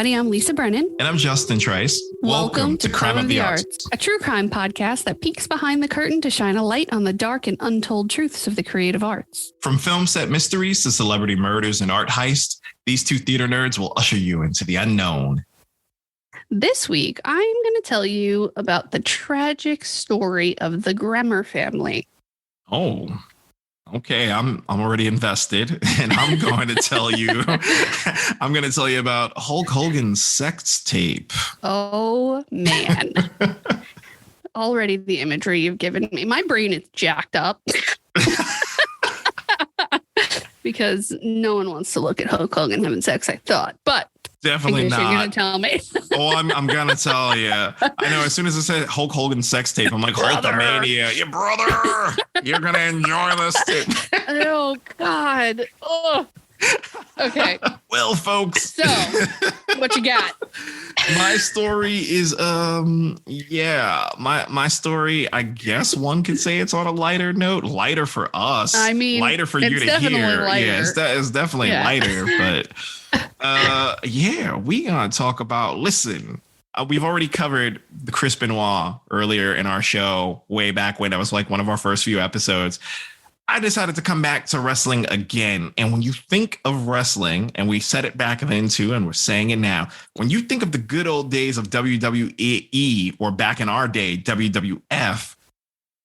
everybody. I'm Lisa Brennan. And I'm Justin Trice. Welcome to Crime of the Arts, a true crime podcast that peeks behind the curtain to shine a light on the dark and untold truths of the creative arts. From film set mysteries to celebrity murders and art heists, these two theater nerds will usher you into the unknown. This week, I'm going to tell you about the tragic story of the Grammer family. Oh, okay. I'm already invested, and I'm going to tell you. I'm going to tell you about Hulk Hogan's sex tape. Oh man! Already the imagery you've given me, my brain is jacked up because no one wants to look at Hulk Hogan having sex. I thought, but. Definitely not. You're going to tell me. Oh, I'm going to tell you. I know as soon as I said Hulk Hogan sex tape, I'm like, Hulkamania, your brother. You're going to enjoy this tape. Oh, God. Oh. Okay. Well, folks. So, what you got? My story is, my story, I guess one could say it's on a lighter note. Lighter for us. I mean, lighter for you to hear. Lighter. Yeah, it's definitely lighter, but we gonna talk about, listen, we've already covered the Chris Benoit earlier in our show way back when. That was like one of our first few episodes. I decided to come back to wrestling again. And when you think of wrestling, and we said it back then too, and we're saying it now, when you think of the good old days of WWE, or back in our day, WWF,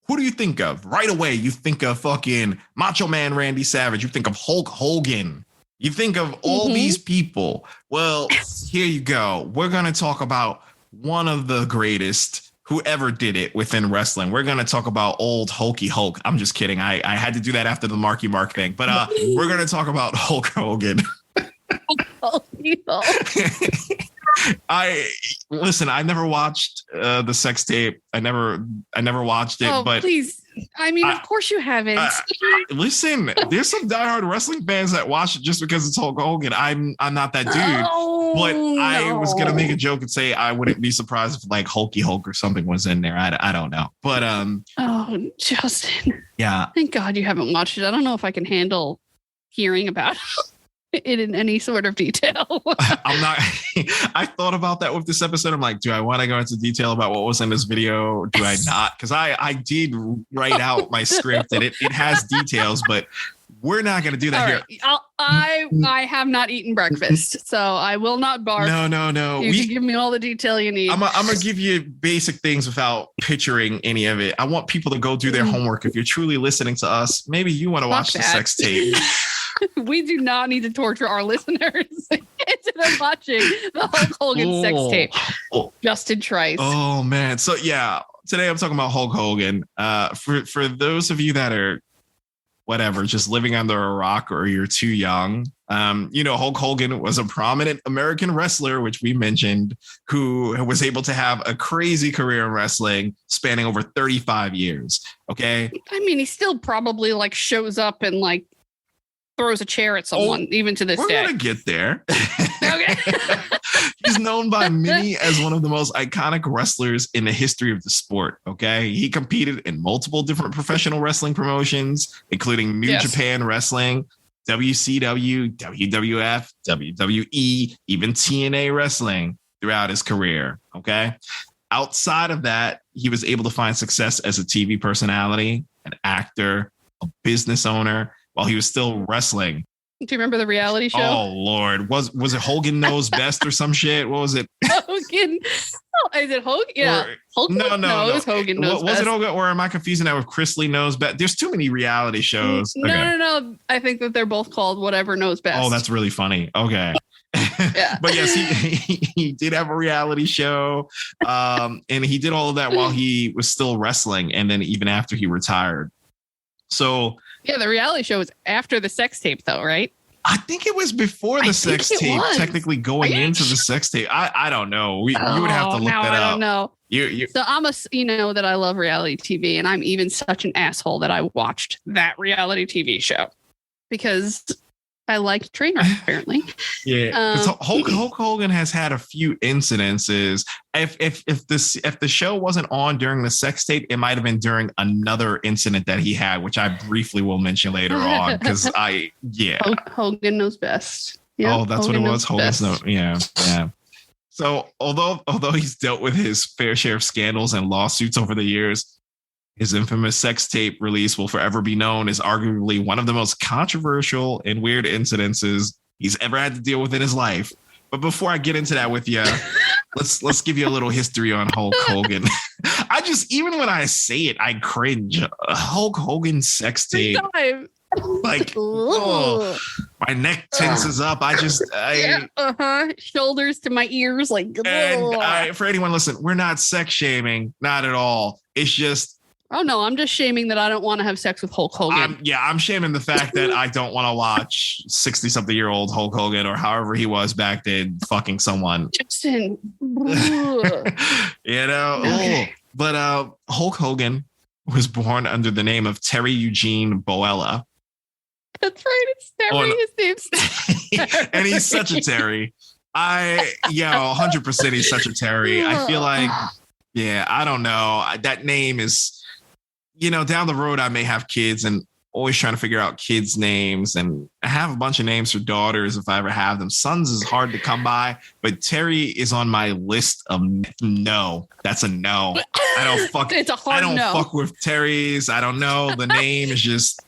who do you think of? Right away, you think of fucking Macho Man Randy Savage. You think of Hulk Hogan. You think of all these people. Well, here you go. We're going to talk about one of the greatest who ever did it within wrestling. We're going to talk about old Hulky Hulk. I'm just kidding. I had to do that after the Marky Mark thing. But we're going to talk about Hulk Hogan. Hulky Hulk. I never watched the sex tape. I never watched it. But please. I mean, of course you haven't. Listen, there's some diehard wrestling fans that watch it just because it's Hulk Hogan. I'm not that dude. But I was gonna make a joke and say I wouldn't be surprised if like Hulky Hulk or something was in there. I don't know. But oh, Justin. Yeah. Thank God you haven't watched it. I don't know if I can handle hearing about it in any sort of detail. I'm not. I thought about that with this episode. I'm like, do I want to go into detail about what was in this video? Do I not? Because I did write out my script and it has details, but we're not going to do that here. I have not eaten breakfast, so I will not bark. No. You can give me all the detail you need. I'm going to give you basic things without picturing any of it. I want people to go do their homework. If you're truly listening to us, maybe you want to watch the sex tape. We do not need to torture our listeners into them watching the Hulk Hogan sex tape. Justin Trice. Oh, man. So, yeah, today I'm talking about Hulk Hogan. For those of you that are whatever, just living under a rock or you're too young. Hulk Hogan was a prominent American wrestler, which we mentioned, who was able to have a crazy career in wrestling spanning over 35 years. Okay. I mean, he still probably like shows up and like throws a chair at someone, even to this day. We're going to get there. Okay. He's known by many as one of the most iconic wrestlers in the history of the sport. Okay. He competed in multiple different professional wrestling promotions, including New Japan Wrestling, WCW, WWF, WWE, even TNA Wrestling throughout his career. Okay. Outside of that, he was able to find success as a TV personality, an actor, a business owner, while he was still wrestling. Do you remember the reality show? Oh, Lord. Was it Hogan Knows Best or some shit? What was it? Hogan. Oh, is it Hogan? Yeah. Hogan? No. It was Hogan Knows Best. Was it Hogan, or am I confusing that with Chris Lee Knows Best? There's too many reality shows. No. I think that they're both called Whatever Knows Best. Oh, that's really funny. Okay. Yeah. But yes, he did have a reality show. And he did all of that while he was still wrestling. And then even after he retired. So... Yeah, the reality show was after the sex tape, though, right? I think it was before the sex tape, technically going into the sex tape. I don't know. You would have to look that up. I don't know. So I'm that I love reality TV, and I'm even such an asshole that I watched that reality TV show because I like trainers, apparently. Yeah, because Hulk Hogan has had a few incidences. If the show wasn't on during the sex tape, it might have been during another incident that he had, which I briefly will mention later on. Because Hogan Knows Best. Yeah, that's Hogan what it was. Hogan's yeah. So although he's dealt with his fair share of scandals and lawsuits over the years, his infamous sex tape release will forever be known as arguably one of the most controversial and weird incidences he's ever had to deal with in his life. But before I get into that with you, let's give you a little history on Hulk Hogan. Even when I say it, I cringe. Hulk Hogan sex tape. Like, oh, my neck tenses up. Shoulders to my ears, like. And for anyone listening, we're not sex shaming, not at all. It's just. Oh no, I'm just shaming that I don't want to have sex with Hulk Hogan. I'm shaming the fact that I don't want to watch 60-something-year-old Hulk Hogan or however he was back then fucking someone. Justin. Okay. But Hulk Hogan was born under the name of Terry Eugene Boella. That's right, it's Terry. His name's Terry. And he's such a Terry. 100% he's such a Terry. I feel like, I don't know. That name is, down the road, I may have kids and always trying to figure out kids' names. And I have a bunch of names for daughters if I ever have them. Sons is hard to come by, but Terry is on my list of no. That's a no. I don't fuck. It's a hard no. Fuck with Terry's. I don't know. The name is just,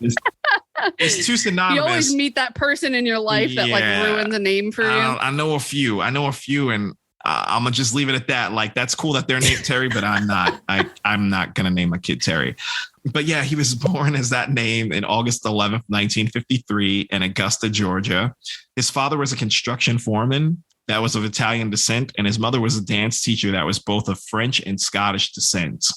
it's too synonymous. You always meet that person in your life that like ruins a name for you. I know a few, and I'm gonna just leave it at that. Like, that's cool that they're named Terry, but I'm not. I'm not gonna name my kid Terry. But yeah, he was born as that name in August 11th, 1953, in Augusta, Georgia. His father was a construction foreman that was of Italian descent, and his mother was a dance teacher that was both of French and Scottish descent.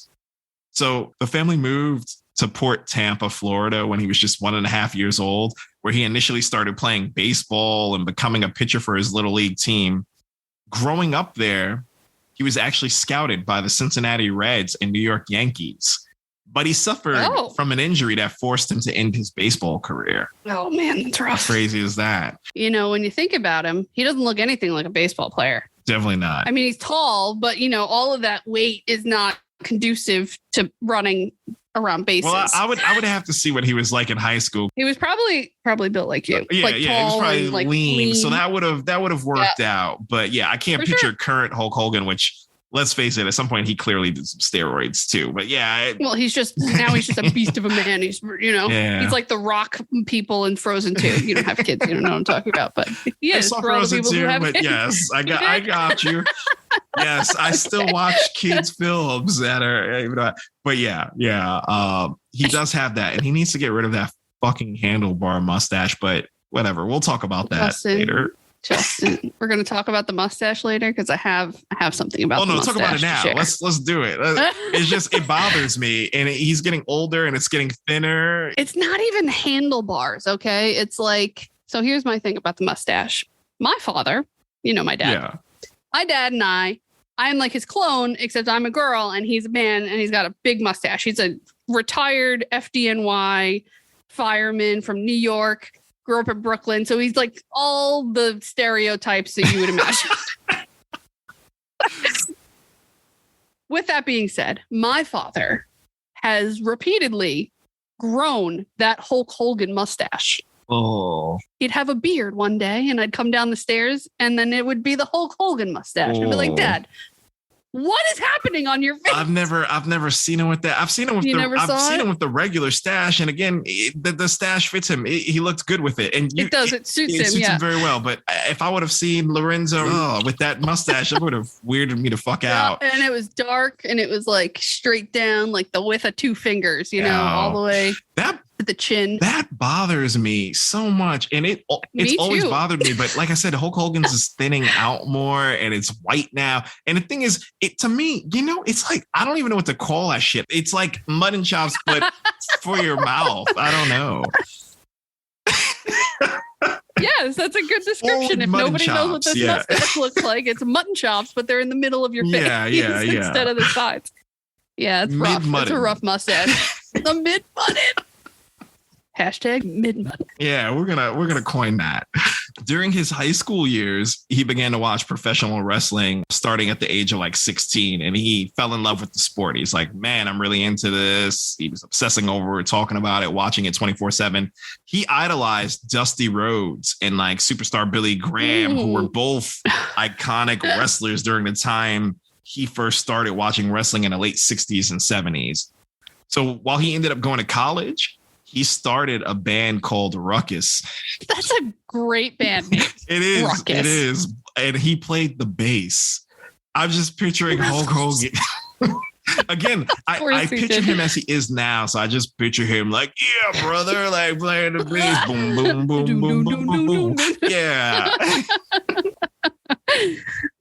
So the family moved to Port Tampa, Florida, when he was just 1.5 years old, where he initially started playing baseball and becoming a pitcher for his little league team. Growing up there, he was actually scouted by the Cincinnati Reds and New York Yankees, but he suffered from an injury that forced him to end his baseball career. Oh man, that's rough. How crazy is that? When you think about him, he doesn't look anything like a baseball player. Definitely not. I mean, he's tall, but all of that weight is not conducive to running around bases. Well, I would have to see what he was like in high school. He was probably built like you. Yeah, he was probably lean. So that would have worked out. But yeah, I can't picture current Hulk Hogan, which, let's face it, at some point he clearly did some steroids too. But yeah. He's just a beast of a man. He's he's like the Rock people in Frozen 2. You don't have kids, you don't know what I'm talking about. But he is. I saw Frozen 2, but kids. Yes, I got you. Yes, I still watch kids' films that are, but yeah. He does have that, and he needs to get rid of that fucking handlebar mustache. But whatever, we'll talk about that later. Justin, we're going to talk about the mustache later because I have something about. The mustache talk about it now. Let's do it. It's just, it bothers me, and he's getting older, and it's getting thinner. It's not even handlebars, okay? It's like, so here's my thing about the mustache. My father, my dad. Yeah. My dad and I am like his clone, except I'm a girl and he's a man, and he's got a big mustache. He's a retired FDNY fireman from New York. Grew up in Brooklyn, so he's like all the stereotypes that you would imagine. With that being said, my father has repeatedly grown that Hulk Hogan mustache. Oh. He'd have a beard one day, and I'd come down the stairs, and then it would be the Hulk Hogan mustache. I'd be like, Dad, what is happening on your face? I've never seen him with that. I've seen him with him with the regular stash, and again, the stash fits him. He looked good with it, and it does. It suits him. It suits him very well. But if I would have seen Lorenzo with that mustache, it would have weirded me the fuck out. And it was dark, and it was like straight down, like the width of 2 fingers. All the way. To the chin. That bothers me so much. And it's always bothered me. But like I said, Hulk Hogan's is thinning out more, and it's white now. And the thing is, to me, it's like, I don't even know what to call that shit. It's like mutton chops, but for your mouth. I don't know. Yes, that's a good description. If nobody knows what this mustache looks like, it's mutton chops, but they're in the middle of your face instead of the sides. Yeah, it's rough. It's a rough mustache. The mid-mutton. Hashtag mid-month. Yeah, we're gonna coin that. During his high school years, he began to watch professional wrestling starting at the age of like 16, and he fell in love with the sport. He's like, man, I'm really into this. He was obsessing over it, talking about it, watching it 24/7. He idolized Dusty Rhodes and like superstar Billy Graham, who were both iconic wrestlers during the time he first started watching wrestling in the late 60s and 70s. So while he ended up going to college, he started a band called Ruckus. That's a great band name. It is. Ruckus. It is. And he played the bass. I'm just picturing Hulk Hogan. Again, I picture him as he is now. So I just picture him like, yeah, brother, like playing the bass. Boom, boom, boom, boom, boom, boom, boom. Yeah.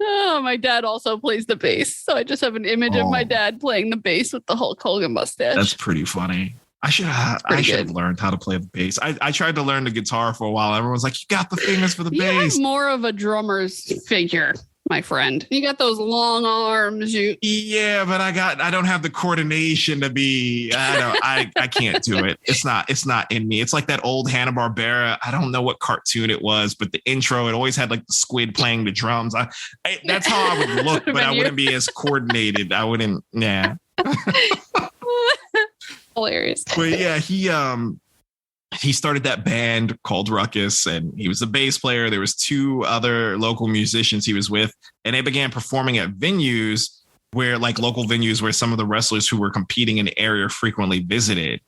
Oh, my dad also plays the bass. So I just have an image of my dad playing the bass with the Hulk Hogan mustache. That's pretty funny. I should have learned how to play the bass. I tried to learn the guitar for a while. Everyone's like, you got the fingers for the bass. You have more of a drummer's figure, my friend. You got those long arms. Yeah, but I don't have the coordination to be. I can't do it. It's not in me. It's like that old Hanna-Barbera. I don't know what cartoon it was, but the intro, it always had like the squid playing the drums. That's how I would look, but I wouldn't be as coordinated. I wouldn't. Yeah. Hilarious. But yeah, he started that band called Ruckus, and he was a bass player. There was 2 other local musicians he was with, and they began performing at venues where local venues where some of the wrestlers who were competing in the area frequently visited.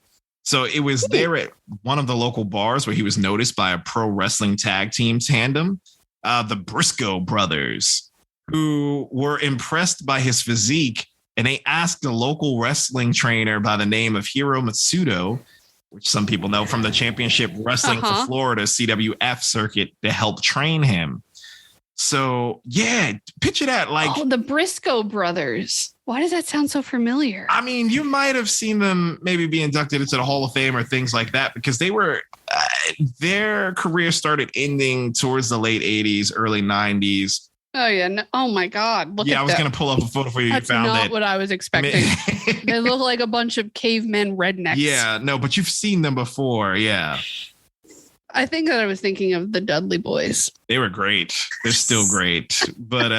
So it was there at one of the local bars where he was noticed by a pro wrestling tag team tandem, the Briscoe brothers, who were impressed by his physique. And they asked a local wrestling trainer by the name of Hiro Matsudo, which some people know from the Championship Wrestling for Florida CWF circuit, to help train him. So, yeah, picture that. The Briscoe brothers. Why does that sound so familiar? I mean, you might have seen them maybe be inducted into the Hall of Fame or things like that, because they were their career started ending towards the late 80s, early 90s. Oh, yeah. No, oh, my God. I was going to pull up a photo for you. That's you found not what I was expecting. They look like a bunch of cavemen rednecks. Yeah, no, but you've seen them before. Yeah. I think that I was thinking of the Dudley Boys. They were great. They're still great. But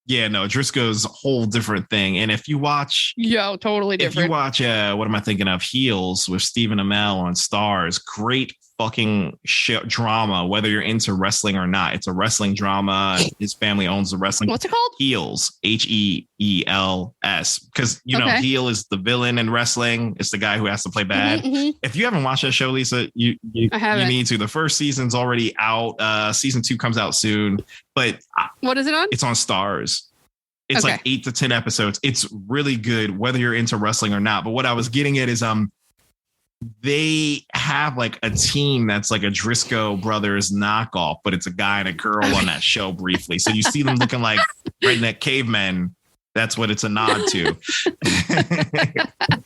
yeah, no, Driscoll's a whole different thing. And if you watch... Yeah, totally different. If you watch, what am I thinking of? Heels with Stephen Amell on Stars. Great fucking drama, whether you're into wrestling or not. It's a wrestling drama. His family owns the wrestling. What's it called? Heels. Heels. Because, Heel is the villain in wrestling. It's the guy who has to play bad. Mm-hmm. If you haven't watched that show, Lisa, you need to. The first season's already out. Season 2 comes out soon. But what is it on? It's on Stars. It's like 8 to 10 episodes. It's really good, whether you're into wrestling or not. But what I was getting at is they have like a team that's like a Driscoll Brothers knockoff, but it's a guy and a girl on that show briefly. So you see them looking like redneck cavemen. That's what it's a nod to.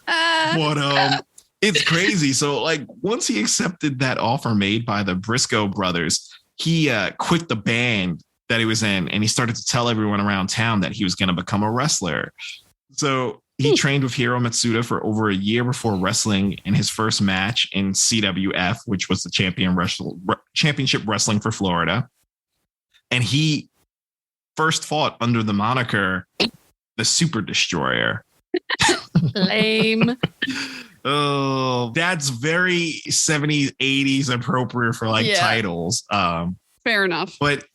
But it's crazy. So like once he accepted that offer made by the Briscoe brothers, he quit the band that he was in, and he started to tell everyone around town that he was going to become a wrestler. So he trained with Hiro Matsuda for over a year before wrestling in his first match in CWF, which was the Championship Wrestling for Florida. And he first fought under the moniker the Super Destroyer. Lame. Oh, that's very 70s, 80s appropriate for titles. Fair enough. But,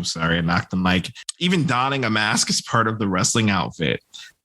sorry, I knocked the mic. Even donning a mask is part of the wrestling outfit.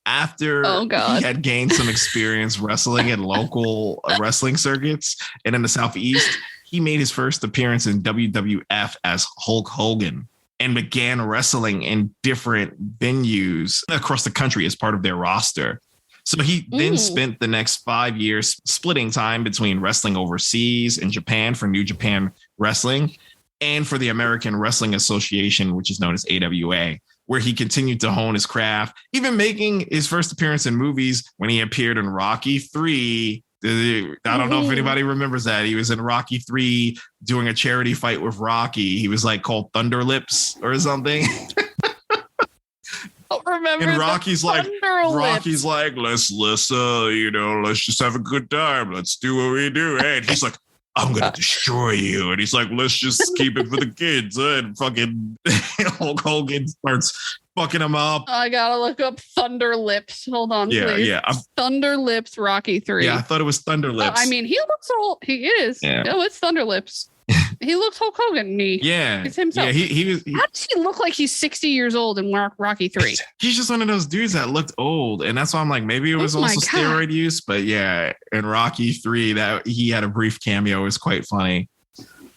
After he had gained some experience wrestling at local wrestling circuits and in the Southeast, he made his first appearance in WWF as Hulk Hogan and began wrestling in different venues across the country as part of their roster. So he then spent the next 5 years splitting time between wrestling overseas in Japan for New Japan Wrestling and for the American Wrestling Association, which is known as AWA, where he continued to hone his craft, even making his first appearance in movies when he appeared in Rocky III. I don't know if anybody remembers that. He was in Rocky III doing a charity fight with Rocky. He was called Thunder Lips or something. don't remember. And Rocky's like, Lips. let's let's just have a good time. Let's do what we do. And he's like, I'm gonna destroy you. And he's like, let's just keep it for the kids. And fucking Hulk Hogan starts fucking him up. I gotta look up Thunder Lips. Hold on, please. Yeah. Thunder Lips, Rocky 3. Yeah, I thought it was Thunder Lips. I mean, he looks old. He is. Yeah. No, it's Thunder Lips. He looks Hulk Hogan. Yeah. It's himself. Yeah, he was. How does he look like he's 60 years old in Rocky 3? He's just one of those dudes that looked old. And that's why I'm like, maybe it was also steroid use. But yeah, in Rocky 3, that he had a brief cameo. It was quite funny.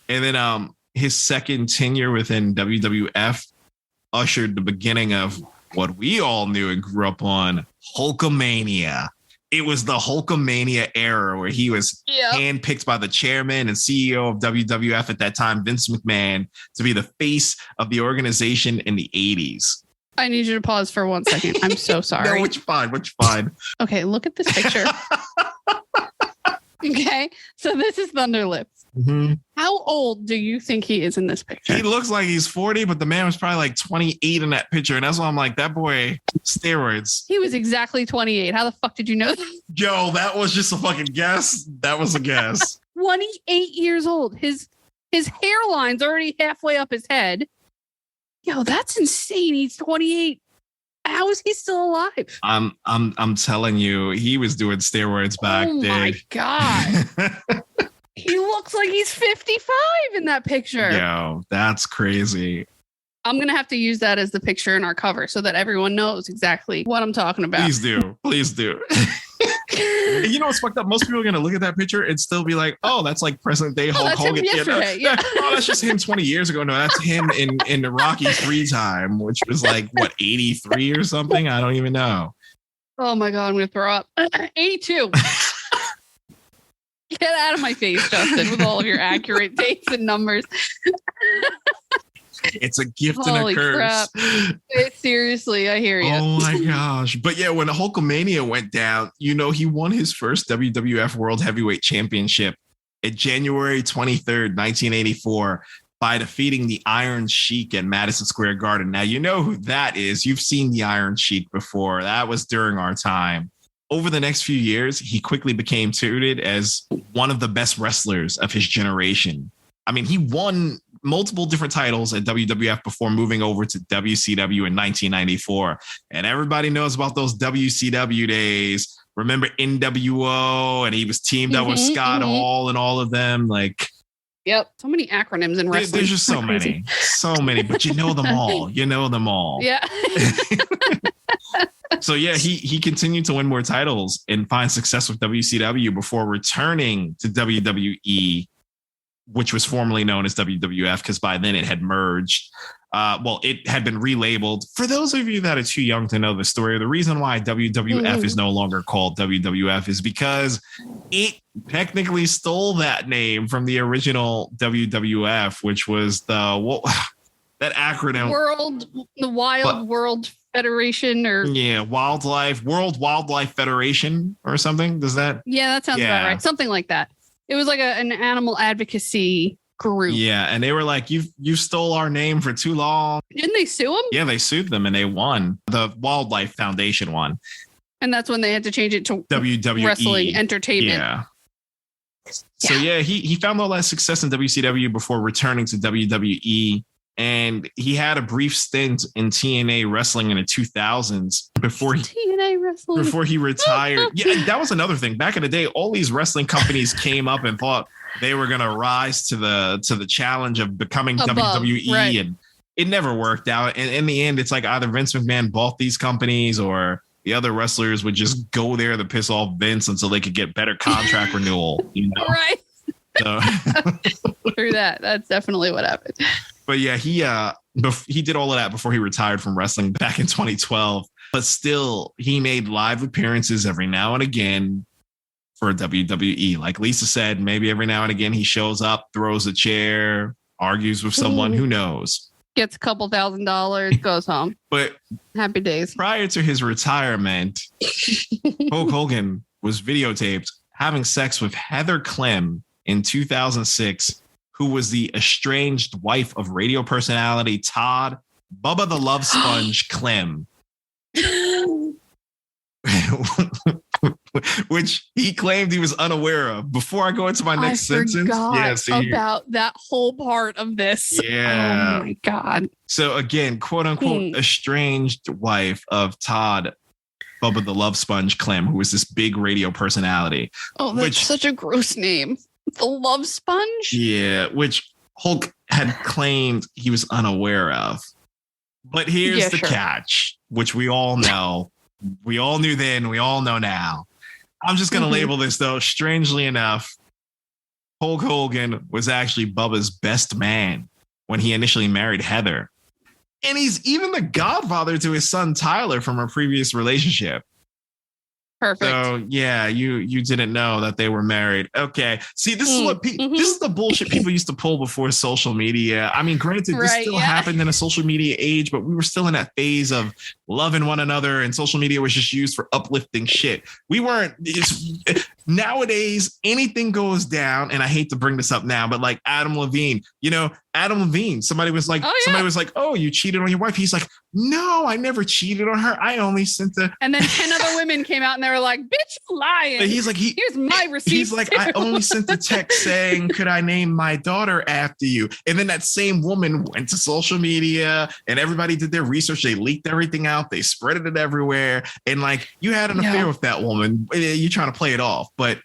And then his second tenure within WWF ushered the beginning of what we all knew and grew up on, Hulkamania. It was the Hulkamania era where he was handpicked by the chairman and CEO of WWF at that time, Vince McMahon, to be the face of the organization in the 80s. I need you to pause for 1 second. I'm so sorry. No, which fine. Okay, look at this picture. Okay, so this is Thunder Lips. Mm-hmm. How old do you think he is in this picture? He looks like he's 40, but the man was probably like 28 in that picture. And that's why I'm like, that boy, steroids. He was exactly 28. How the fuck did you know that? Yo, that was just a fucking guess. That was a guess. 28 years old. His hairline's already halfway up his head. Yo, that's insane. He's 28. How is he still alive? I'm telling you, he was doing steroids back then. Oh my God. He looks like he's 55 in that picture. Yo, that's crazy. I'm going to have to use that as the picture in our cover so that everyone knows exactly what I'm talking about. Please do. You know what's fucked up? Most people are going to look at that picture and still be like, oh, that's like present day Hulk Hogan. Yeah. Oh, that's just him 20 years ago. No, that's him in the Rocky 3 time, which was like, what, 83 or something? I don't even know. Oh my God, I'm going to throw up. 82. Get out of my face, Justin, with all of your accurate dates and numbers. It's a gift Holy and a curse. Crap. Seriously, I hear you. Oh my gosh. But yeah, when Hulkamania went down, he won his first WWF World Heavyweight Championship at January 23rd, 1984 by defeating the Iron Sheik at Madison Square Garden. Now, you know who that is. You've seen the Iron Sheik before. That was during our time. Over the next few years, he quickly became touted as one of the best wrestlers of his generation. I mean, he won multiple different titles at WWF before moving over to WCW in 1994. And everybody knows about those WCW days. Remember NWO, and he was teamed up with Scott Hall and all of them. Like, yep. So many acronyms in wrestling. There's just so many, but you know them all. Yeah. So yeah, he continued to win more titles and find success with WCW before returning to WWE, which was formerly known as WWF, because by then it had merged. It had been relabeled. For those of you that are too young to know the story, the reason why WWF is no longer called WWF is because it technically stole that name from the original WWF, which was that acronym. World Federation World Wildlife Federation or something. Does that? Yeah, that sounds about right. Something like that. It was like an animal advocacy group. Yeah, and they were like, you stole our name for too long. Didn't they sue them? Yeah, they sued them and they won. The Wildlife Foundation won. And that's when they had to change it to WWE Wrestling Entertainment. Yeah. So yeah, he found a lot of success in WCW before returning to WWE. And he had a brief stint in TNA wrestling in the 2000s before he retired. Yeah, that was another thing. Back in the day, all these wrestling companies came up and thought they were going to rise to the challenge of becoming WWE, right. And it never worked out. And in the end, it's like either Vince McMahon bought these companies or the other wrestlers would just go there to piss off Vince until they could get better contract renewal. Right. So. Through that. That's definitely what happened. But yeah, he did all of that before he retired from wrestling back in 2012. But still, he made live appearances every now and again for WWE. Like Lisa said, maybe every now and again he shows up, throws a chair, argues with someone, who knows. Gets a couple $1,000, goes home. But happy days. Prior to his retirement, Hulk Hogan was videotaped having sex with Heather Clem in 2006. Who was the estranged wife of radio personality Todd Bubba the Love Sponge Clem. which he claimed he was unaware of. Before I go into my next sentence, about that whole part of this. Yeah. Oh my God. So again, quote unquote, estranged wife of Todd, Bubba the Love Sponge Clem, who was this big radio personality. Oh, that's such a gross name. The Love Sponge? Yeah, which Hulk had claimed he was unaware of. But here's the catch, which we all know. We all knew then, we all know now. I'm just going to label this, though. Strangely enough, Hulk Hogan was actually Bubba's best man when he initially married Heather. And he's even the godfather to his son, Tyler, from a previous relationship. Perfect. So, yeah, you didn't know that they were married. Okay. See, this is what this is the bullshit people used to pull before social media. I mean, granted, this still happened in a social media age, but we were still in that phase of loving one another, and social media was just used for uplifting shit. We weren't. Nowadays, anything goes down, and I hate to bring this up now, but like Adam Levine, Adam Levine, somebody was like, oh, you cheated on your wife. He's like, no, I never cheated on her. I only sent the. And then 10 other women came out and they were like, bitch, you're lying. But he's like, here's my receipt. He's like, I only sent the text saying, could I name my daughter after you? And then that same woman went to social media and everybody did their research. They leaked everything out. They spread it everywhere. And like, you had an affair with that woman. You're trying to play it off. But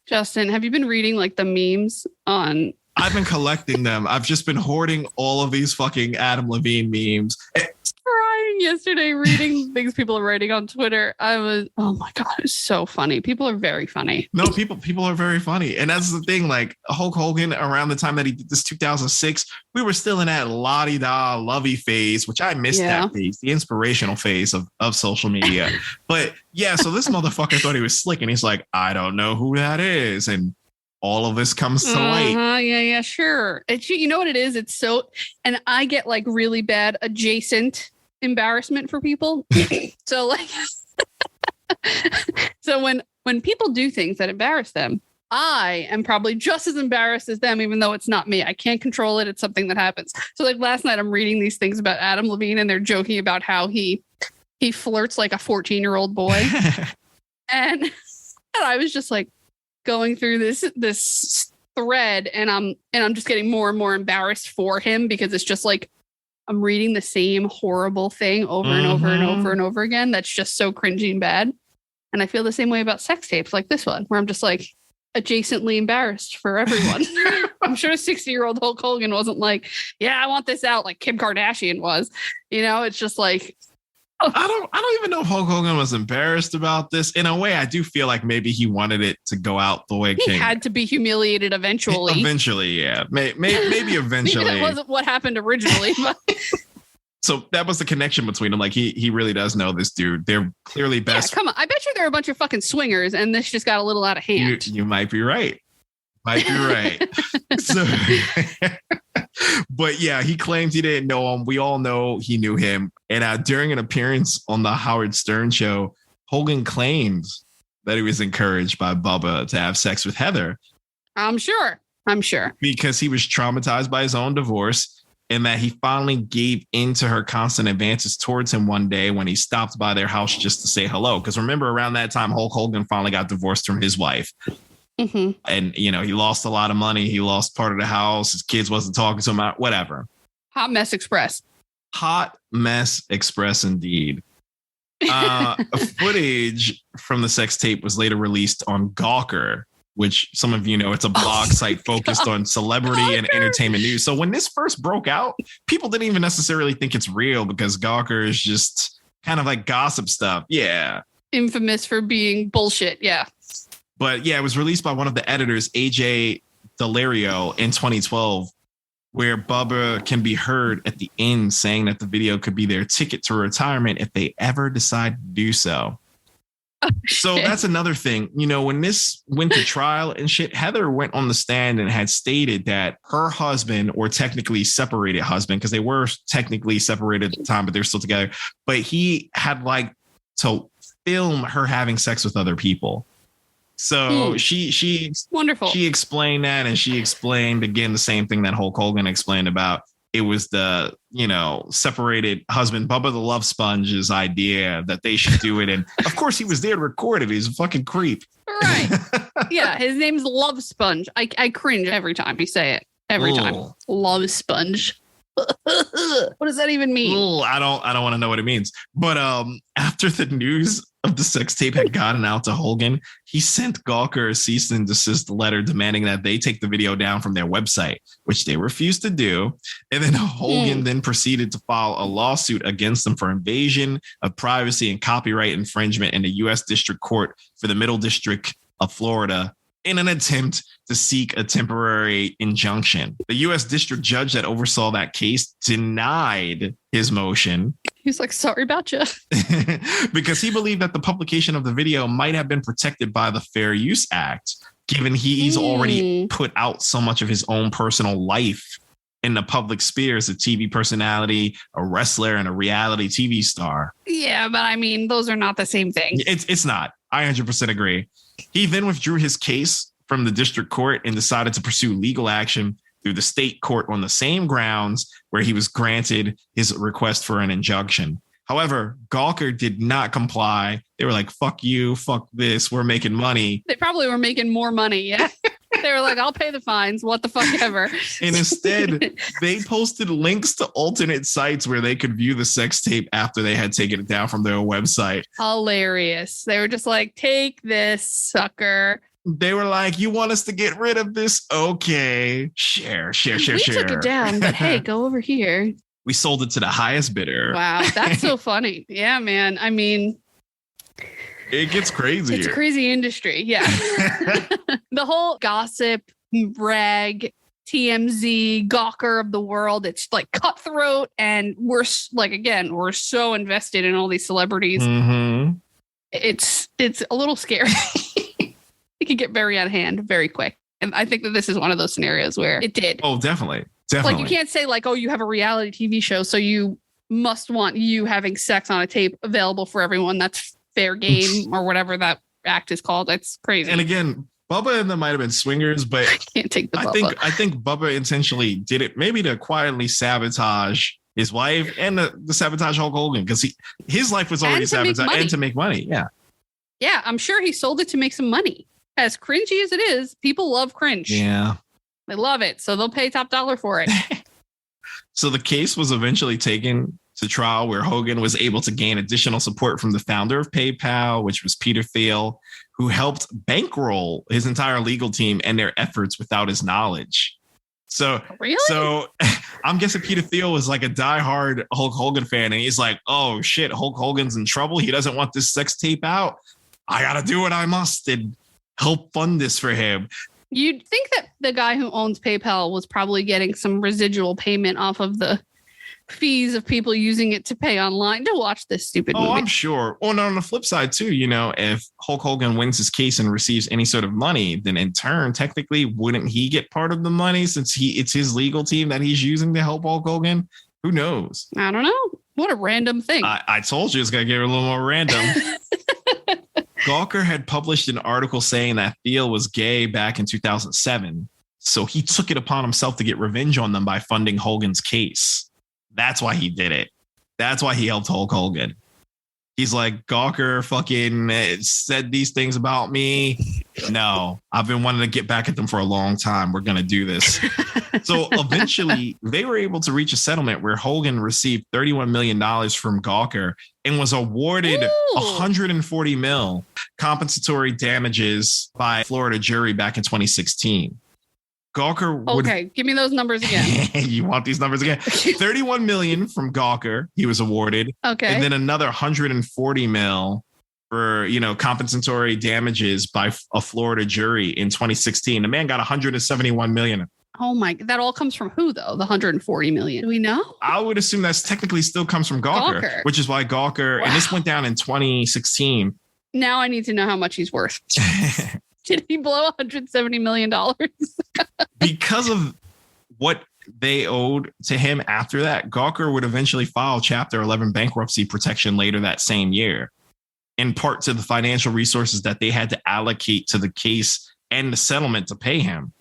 Justin, have you been reading like the memes on? I've been collecting them. I've just been hoarding all of these fucking Adam Levine memes. Crying yesterday reading things people are writing on Twitter. Oh my God, it was so funny. People are very funny. No, people are very funny. And that's the thing, like Hulk Hogan, around the time that he did this 2006, we were still in that la-di-da lovey phase, which I missed that phase, the inspirational phase of social media. But yeah, so this motherfucker thought he was slick and he's like, I don't know who that is. And all of this comes to light. Yeah, sure. You know what it is? It's so, and I get like really bad adjacent embarrassment for people. So like, so when people do things that embarrass them, I am probably just as embarrassed as them, even though it's not me. I can't control it. It's something that happens. So like last night, I'm reading these things about Adam Levine, and they're joking about how he flirts like a 14-year-old boy, and I was just like, going through this thread, and I'm just getting more and more embarrassed for him, because it's just like I'm reading the same horrible thing over and over and over and over again. That's just so cringy and bad. And I feel the same way about sex tapes like this one, where I'm just like adjacently embarrassed for everyone. I'm sure a 60-year-old Hulk Hogan wasn't like, yeah, I want this out like Kim Kardashian was. It's just like, I don't even know if Hulk Hogan was embarrassed about this. In a way, I do feel like maybe he wanted it to go out the way he had to be humiliated eventually. Eventually, yeah. Maybe eventually. Maybe that wasn't what happened originally. But. So that was the connection between them. Like he really does know this dude. They're clearly best. Yeah, come on. I bet you there are a bunch of fucking swingers, and this just got a little out of hand. You might be right. So, but yeah, he claims he didn't know him. We all know he knew him. And during an appearance on the Howard Stern show, Hogan claims that he was encouraged by Bubba to have sex with Heather. I'm sure. Because he was traumatized by his own divorce, and that he finally gave in to her constant advances towards him one day when he stopped by their house just to say hello. Because remember, around that time, Hulk Hogan finally got divorced from his wife. Mm-hmm. And, he lost a lot of money. He lost part of the house. His kids wasn't talking to him, whatever. Hot mess express. Hot mess express indeed. Footage from the sex tape was later released on Gawker, which some of you know, it's a blog site focused on celebrity and entertainment news. So when this first broke out, people didn't even necessarily think it's real, because Gawker is just kind of like gossip stuff. Yeah. Infamous for being bullshit. Yeah. But yeah, it was released by one of the editors, AJ Delario, in 2012, where Bubba can be heard at the end saying that the video could be their ticket to retirement if they ever decide to do so. Oh, so that's another thing. When this went to trial and shit, Heather went on the stand and had stated that her husband, or technically separated husband, because they were technically separated at the time, but they're still together, but he had like to film her having sex with other people. So she wonderful. She explained that, and she explained again the same thing that Hulk Hogan explained about it was the, separated husband, Bubba the Love Sponge's idea that they should do it. And of course he was there to record it. He's a fucking creep. Right. Yeah. His name's Love Sponge. I cringe every time you say it. Every time. Love Sponge. What does that even mean? I don't want to know what it means. But after the news of the sex tape had gotten out to Hogan, he sent Gawker a cease and desist letter demanding that they take the video down from their website, which they refused to do. And then Hogan then proceeded to file a lawsuit against them for invasion of privacy and copyright infringement in the U.S. District Court for the Middle District of Florida in an attempt to seek a temporary injunction. The U.S. district judge that oversaw that case denied his motion. He's like, sorry about you. Because he believed that the publication of the video might have been protected by the Fair Use Act, given he's already put out so much of his own personal life in the public sphere as a TV personality, a wrestler, and a reality TV star. Yeah, but I mean, those are not the same thing. It's not. I 100% agree. He then withdrew his case from the district court and decided to pursue legal action through the state court on the same grounds where he was granted his request for an injunction. However, Gawker did not comply. They were like, fuck you, fuck this, we're making money. They probably were making more money, yeah. They were like, I'll pay the fines, what the fuck ever. And instead, they posted links to alternate sites where they could view the sex tape after they had taken it down from their website. Hilarious. They were just like, take this, sucker. They were like, you want us to get rid of this? Okay. Share. We took it down, but hey, go over here. We sold it to the highest bidder. Wow, that's so funny. Yeah, man. I mean, it gets crazy. It's a crazy industry. Yeah. The whole gossip, rag, TMZ, Gawker of the world. It's like cutthroat. And we're so invested in all these celebrities. Mm-hmm. It's a little scary. It can get very out of hand very quick. And I think that this is one of those scenarios where it did. Oh, definitely. Like you can't say like, oh, you have a reality TV show, so you must want you having sex on a tape available for everyone. That's fair game or whatever that act is called. That's crazy. And again, Bubba and them might have been swingers, but I can't take the Bubba. I think Bubba intentionally did it maybe to quietly sabotage his wife and the sabotage Hulk Hogan, because his life was already sabotaged and to make money. Yeah. Yeah, I'm sure he sold it to make some money. As cringy as it is, people love cringe. Yeah. They love it, so they'll pay top dollar for it. So the case was eventually taken to trial, where Hogan was able to gain additional support from the founder of PayPal, which was Peter Thiel, who helped bankroll his entire legal team and their efforts without his knowledge. So, really? So I'm guessing Peter Thiel was like a diehard Hulk Hogan fan, and he's like, oh shit, Hulk Hogan's in trouble. He doesn't want this sex tape out. I got to do what I must and help fund this for him. You'd think that the guy who owns PayPal was probably getting some residual payment off of the fees of people using it to pay online to watch this stupid movie. Oh, I'm sure. Oh, no, on the flip side, too, if Hulk Hogan wins his case and receives any sort of money, then in turn, technically, wouldn't he get part of the money since it's his legal team that he's using to help Hulk Hogan? Who knows? I don't know. What a random thing. I told you it's going to get a little more random. Gawker had published an article saying that Thiel was gay back in 2007. So he took it upon himself to get revenge on them by funding Hogan's case. That's why he did it. That's why he helped Hulk Hogan. He's like, Gawker fucking said these things about me. No, I've been wanting to get back at them for a long time. We're going to do this. So eventually they were able to reach a settlement where Hogan received $31 million from Gawker and was awarded $140 million compensatory damages by a Florida jury back in 2016. Gawker okay, give me those numbers again. You want these numbers again? 31 million from Gawker, he was awarded. Okay. And then another 140 mil for, compensatory damages by a Florida jury in 2016. The man got 171 million. Oh my, that all comes from who though? The 140 million. Do we know? I would assume that's technically still comes from Gawker. Which is why Gawker, and this went down in 2016. Now I need to know how much he's worth. Did he blow $170 million? Because of what they owed to him after that, Gawker would eventually file Chapter 11 bankruptcy protection later that same year, in part to the financial resources that they had to allocate to the case and the settlement to pay him.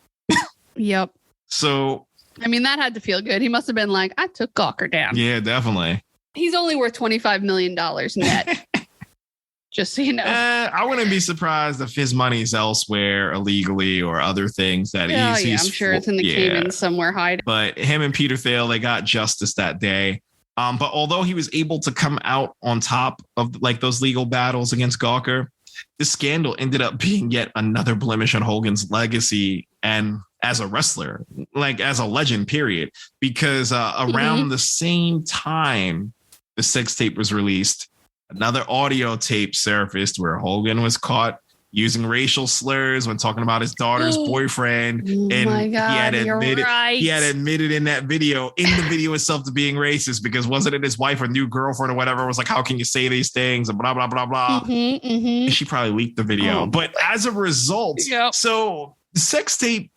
Yep. So I mean, that had to feel good. He must have been like, I took Gawker down. Yeah, definitely. He's only worth $25 million net. Just so you know. I wouldn't be surprised if his money's elsewhere illegally or other things that he's I'm sure it's in the Caymans somewhere hiding. But him and Peter Thiel, they got justice that day. But although he was able to come out on top of like those legal battles against Gawker, this scandal ended up being yet another blemish on Hogan's legacy and as a wrestler, like as a legend, period. Because around the same time the sex tape was released, another audio tape surfaced where Hogan was caught using racial slurs when talking about his daughter's boyfriend. And my God, he had admitted in that video, in the video itself, to being racist because wasn't it his wife or new girlfriend or whatever was like, how can you say these things? And blah, blah, blah, blah. And she probably leaked the video. But as a result, so the sex tape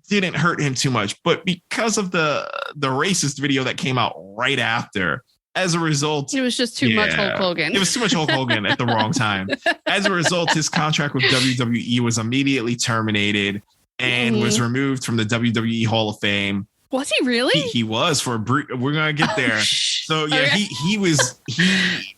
didn't hurt him too much. But because of the racist video that came out right after, as a result, it was just too much Hulk Hogan. It was too much Hulk Hogan at the wrong time. As a result, his contract with WWE was immediately terminated and was removed from the WWE Hall of Fame. Was he really? He was for we're gonna get there. So yeah, okay.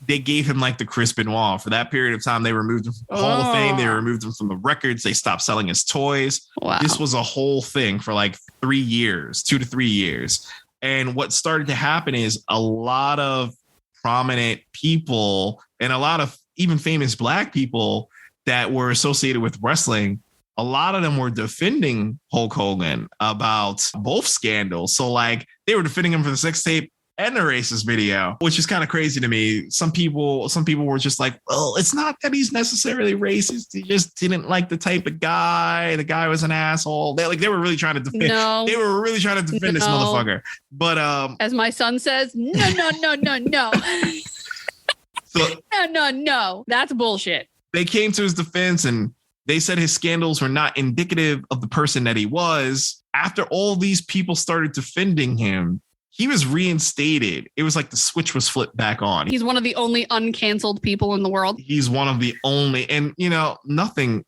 They gave him like the Chris Benoit for that period of time. They removed him from the Hall of Fame. They removed him from the records. They stopped selling his toys. Wow. This was a whole thing for like 3 years, 2 to 3 years. And what started to happen is a lot of prominent people and a lot of even famous Black people that were associated with wrestling, a lot of them were defending Hulk Hogan about both scandals. So like they were defending him for the sex tape and the racist video, which is kind of crazy to me. Some people were just like, well, it's not that he's necessarily racist. He just didn't like the type of guy. The guy was an asshole. They were really trying to defend. No. They were really trying to defend this motherfucker. But as my son says, no. So, no. That's bullshit. They came to his defense and they said his scandals were not indicative of the person that he was. After all these people started defending him, he was reinstated. It was like the switch was flipped back on. He's one of the only uncanceled people in the world. He's one of the only, and you know, nothing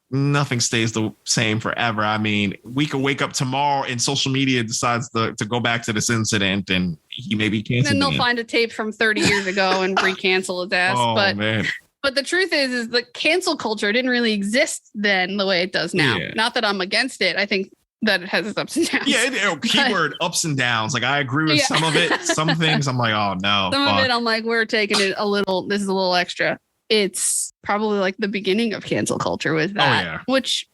stays the same forever. I mean, we could wake up tomorrow and social media decides to go back to this incident and he may be canceled. And then they'll find a tape from 30 years ago and re-cancel his ass. Man. But the truth is the cancel culture didn't really exist then the way it does now. Yeah. Not that I'm against it. I think that it has its ups and downs. Yeah, keyword ups and downs. Like I agree with some of it. Some things I'm like, oh no. Some of it I'm like, we're taking it a little, this is a little extra. It's probably like the beginning of cancel culture with that, which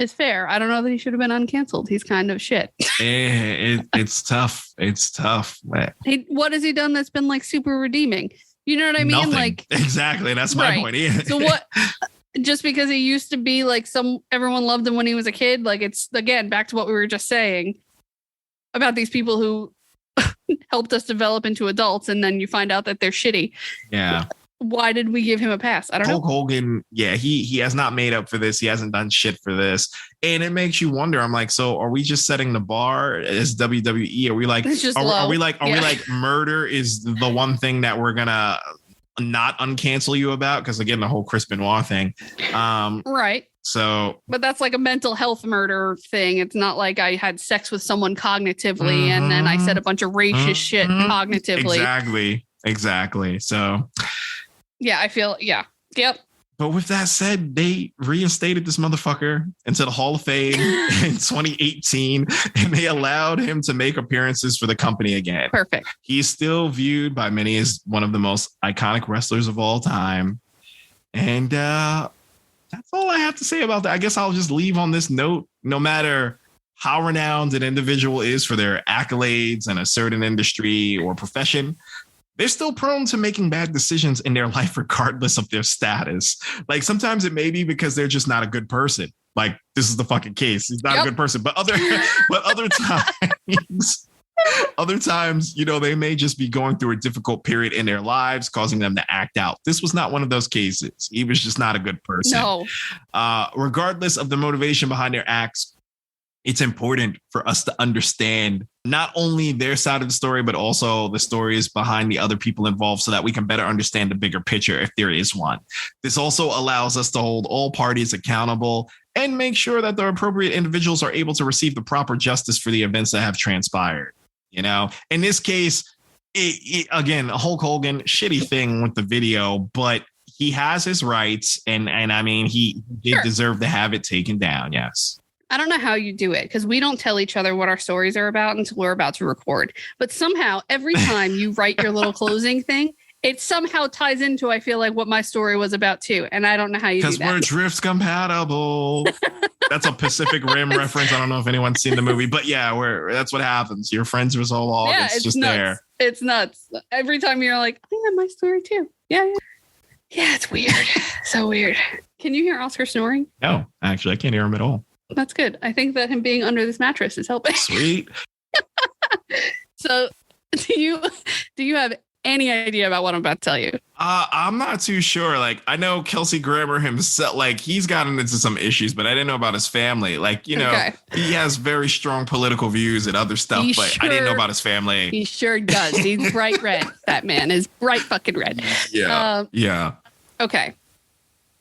is fair. I don't know that he should have been uncanceled. He's kind of shit. It's tough. It's tough. What has he done that's been like super redeeming? You know what I mean? Nothing. Like exactly. That's my point. Yeah. So what? Just because he used to be like everyone loved him when he was a kid. Like it's again back to what we were just saying about these people who helped us develop into adults, and then you find out that they're shitty. Yeah. Why did we give him a pass? I don't know. Hulk Hogan, yeah, he has not made up for this. He hasn't done shit for this. And it makes you wonder. I'm like, so are we just setting the bar as WWE? Are we like, are we like murder is the one thing that we're gonna not uncancel you about? Because again, the whole Chris Benoit thing. Right. So, but that's like a mental health murder thing. It's not like I had sex with someone cognitively and then I said a bunch of racist shit cognitively. Exactly. So, yeah, I feel, yep. But with that said, they reinstated this motherfucker into the Hall of Fame in 2018, and they allowed him to make appearances for the company again. Perfect. He's still viewed by many as one of the most iconic wrestlers of all time. And that's all I have to say about that. I guess I'll just leave on this note. No matter how renowned an individual is for their accolades in a certain industry or profession, they're still prone to making bad decisions in their life, regardless of their status. Like sometimes it may be because they're just not a good person. Like this is the fucking case. He's not a good person, but other times, you know, they may just be going through a difficult period in their lives, causing them to act out. This was not one of those cases. He was just not a good person. No. Regardless of the motivation behind their acts, it's important for us to understand not only their side of the story, but also the stories behind the other people involved so that we can better understand the bigger picture if there is one. This also allows us to hold all parties accountable and make sure that the appropriate individuals are able to receive the proper justice for the events that have transpired. You know, in this case, again, Hulk Hogan, shitty thing with the video, but he has his rights. And I mean, he did deserve to have it taken down. Yes. I don't know how you do it because we don't tell each other what our stories are about until we're about to record. But somehow every time you write your little closing thing, it somehow ties into, I feel like, what my story was about too. And I don't know how you do that. Because we're drift compatible. That's a Pacific Rim reference. I don't know if anyone's seen the movie, but yeah, that's what happens. Your friends are so long. Yeah, it's just nuts. there. It's nuts. Every time you're like, I have my story too. Yeah. Yeah, it's weird. So weird. Can you hear Oscar snoring? No, actually, I can't hear him at all. That's good. I think that him being under this mattress is helping. Sweet. So do you have any idea about what I'm about to tell you? I'm not too sure. Like, I know Kelsey Grammer himself, like he's gotten into some issues, but I didn't know about his family. Like, you know, he has very strong political views and other stuff, I didn't know about his family. He sure does. He's bright red. That man is bright fucking red. Yeah. Yeah. Okay.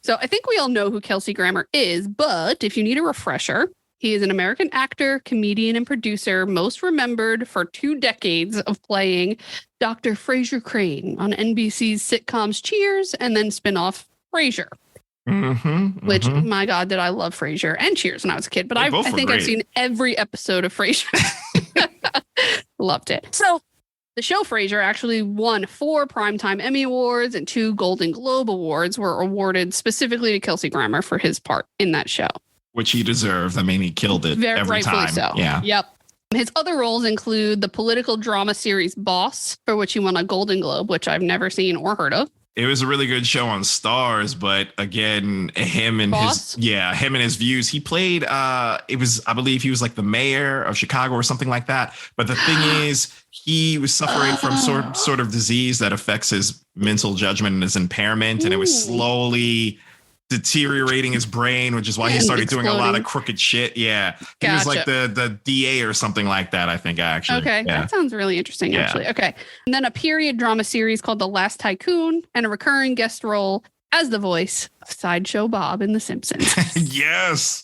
So I think we all know who Kelsey Grammer is, but if you need a refresher, he is an American actor, comedian, and producer, most remembered for 2 decades of playing Dr. Frasier Crane on NBC's sitcoms Cheers and then spinoff Frasier. Which, my God, did I love Frasier and Cheers when I was a kid. But I think I've seen every episode of Frasier. Loved it. So the show Frasier actually won 4 Primetime Emmy Awards and 2 Golden Globe Awards were awarded specifically to Kelsey Grammer for his part in that show. Which he deserved. I mean, he killed it every time. So. Yeah. Yep. His other roles include the political drama series Boss, for which he won a Golden Globe, which I've never seen or heard of. It was a really good show on Stars, but again, him and his views. He played I believe he was like the mayor of Chicago or something like that. But the thing is, he was suffering from sort of disease that affects his mental judgment and his impairment, and it was slowly deteriorating his brain, which is why he started doing a lot of crooked shit. Yeah. He was like the DA or something like that, I think, actually. Okay. Yeah. That sounds really interesting, actually. Okay. And then a period drama series called The Last Tycoon and a recurring guest role as the voice of Sideshow Bob in The Simpsons. Yes.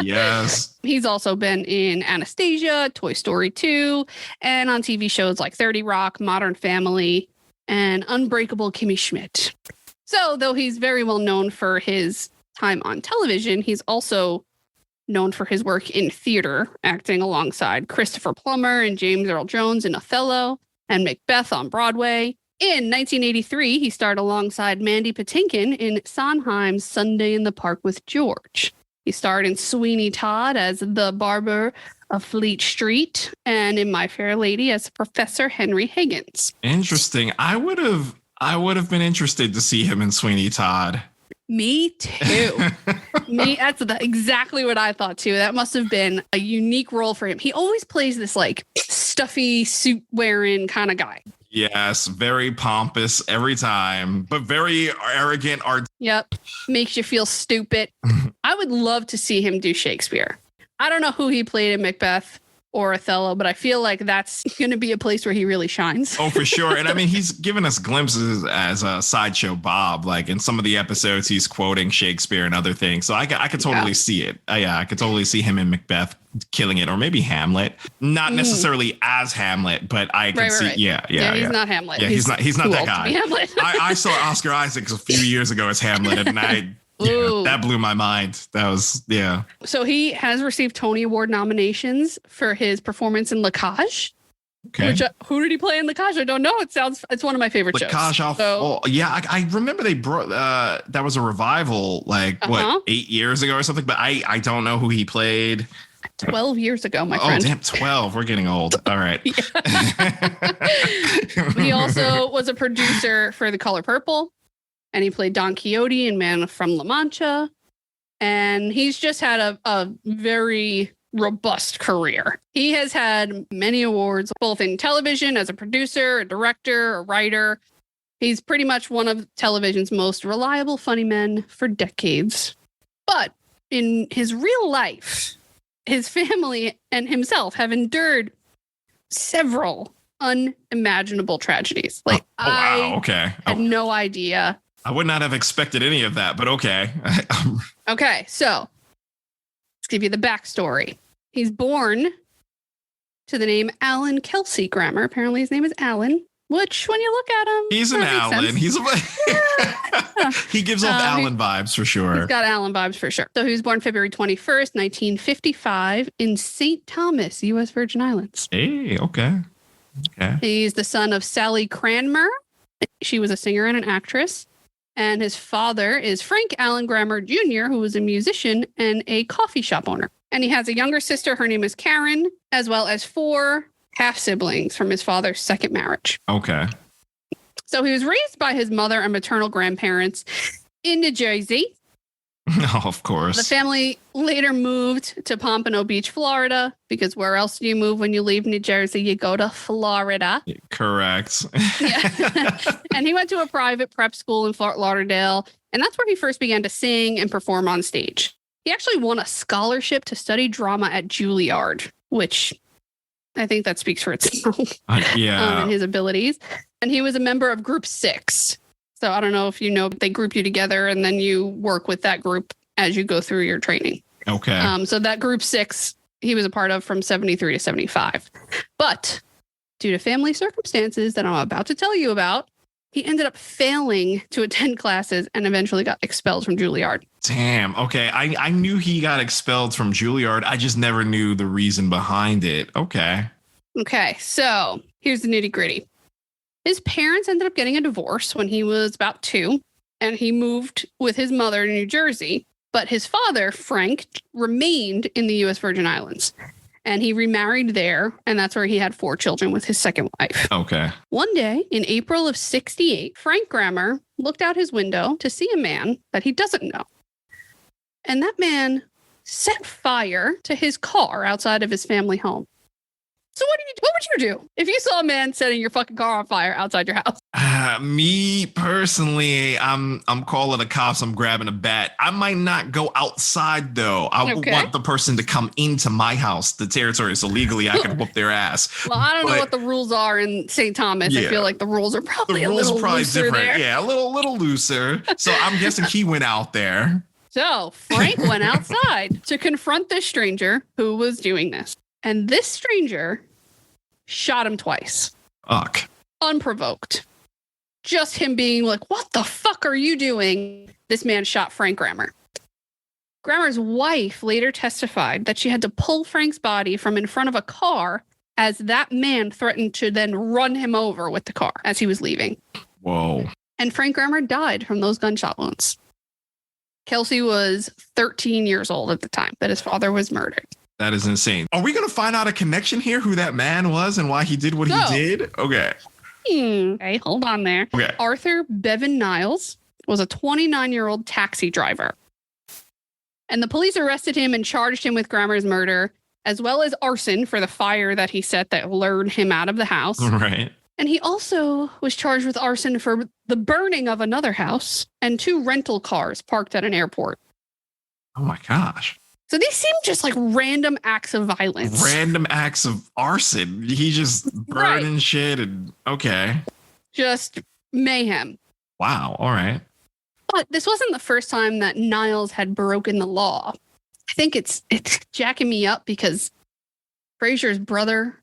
Yes. He's also been in Anastasia, Toy Story 2, and on TV shows like 30 Rock, Modern Family, and Unbreakable Kimmy Schmidt. So, though he's very well known for his time on television, he's also known for his work in theater, acting alongside Christopher Plummer and James Earl Jones in Othello and Macbeth on Broadway. In 1983, he starred alongside Mandy Patinkin in Sondheim's Sunday in the Park with George. He starred in Sweeney Todd as the barber of Fleet Street and in My Fair Lady as Professor Henry Higgins. Interesting. I would have been interested to see him in Sweeney Todd. Me too. That's exactly what I thought too. That must have been a unique role for him. He always plays this like stuffy suit wearing kind of guy. Yes, very pompous every time, but very arrogant. Yep. Makes you feel stupid. I would love to see him do Shakespeare. I don't know who he played in Macbeth or Othello, but I feel like that's going to be a place where he really shines. Oh, for sure. And I mean, he's given us glimpses as a Sideshow Bob, like in some of the episodes, he's quoting Shakespeare and other things. So I could totally see it. I could totally see him in Macbeth killing it, or maybe Hamlet, not necessarily as Hamlet, but I can see. Right. Yeah. He's not Hamlet. Yeah, he's not that guy. I saw Oscar Isaacs a few years ago as Hamlet, and that blew my mind. That was, So he has received Tony Award nominations for his performance in La Cage. Okay. Which, who did he play in La Cage? I don't know. It's one of my favorite shows. La Cage, I remember they brought, that was a revival, 8 years ago or something, but I don't know who he played. 12 years ago, my friend. Oh, damn, 12. We're getting old. All right. He also was a producer for The Color Purple. And he played Don Quixote in Man from La Mancha. And he's just had a very robust career. He has had many awards, both in television as a producer, a director, a writer. He's pretty much one of television's most reliable funny men for decades. But in his real life, his family and himself have endured several unimaginable tragedies. Like, wow, okay. I had no idea. I would not have expected any of that, but okay. Okay, so let's give you the backstory. He's born to the name Alan Kelsey Grammer. Apparently his name is Alan, which when you look at him, he's an Alan. Sense. He's he gives off Alan vibes for sure. He's got Alan vibes for sure. So he was born February 21st, 1955 in St. Thomas, U.S. Virgin Islands. Hey, okay. Okay. He's the son of Sally Cranmer. She was a singer and an actress. And his father is Frank Allen Grammer Jr., who was a musician and a coffee shop owner. And he has a younger sister. Her name is Karen, as well as 4 half-siblings from his father's second marriage. Okay. So he was raised by his mother and maternal grandparents in New Jersey. Oh, of course. The family later moved to Pompano Beach, Florida, because where else do you move when you leave New Jersey? You go to Florida. Correct. Yeah. And he went to a private prep school in Fort Lauderdale, and that's where he first began to sing and perform on stage. He actually won a scholarship to study drama at Juilliard, which I think that speaks for itself. Yeah. And his abilities. And he was a member of Group 6. So I don't know if you know, they group you together and then you work with that group as you go through your training. Okay. So that Group 6, he was a part of from 73 to 75. But due to family circumstances that I'm about to tell you about, he ended up failing to attend classes and eventually got expelled from Juilliard. Damn. Okay. I knew he got expelled from Juilliard. I just never knew the reason behind it. Okay. Okay. So here's the nitty gritty. His parents ended up getting a divorce when he was about 2, and he moved with his mother to New Jersey. But his father, Frank, remained in the U.S. Virgin Islands, and he remarried there, and that's where he had 4 children with his second wife. Okay. One day in April of 68, Frank Grammer looked out his window to see a man that he doesn't know. And that man set fire to his car outside of his family home. So what would you do if you saw a man setting your fucking car on fire outside your house? Me personally, I'm calling the cops. I'm grabbing a bat. I might not go outside though. I would want the person to come into my house, the territory, so legally I can whoop their ass. Well, I don't know what the rules are in St. Thomas. Yeah. I feel like the rules are probably looser different. There. Yeah, a little looser. So I'm guessing he went out there. So Frank went outside to confront this stranger who was doing this. And this stranger shot him twice. Fuck. Unprovoked. Just him being like, what the fuck are you doing? This man shot Frank Grammer. Grammer's wife later testified that she had to pull Frank's body from in front of a car as that man threatened to then run him over with the car as he was leaving. Whoa. And Frank Grammer died from those gunshot wounds. Kelsey was 13 years old at the time that his father was murdered. That is insane. Are we going to find out a connection here, who that man was and why he did what he did? Okay. Okay, hold on there. Okay. Arthur Bevin Niles was a 29-year-old taxi driver. And the police arrested him and charged him with Grammer's murder, as well as arson for the fire that he set that lured him out of the house. Right. And he also was charged with arson for the burning of another house and 2 rental cars parked at an airport. Oh my gosh. So these seem just like random acts of violence. Random acts of arson. He just burning shit and okay. Just mayhem. Wow. All right. But this wasn't the first time that Niles had broken the law. I think it's jacking me up because Fraser's brother,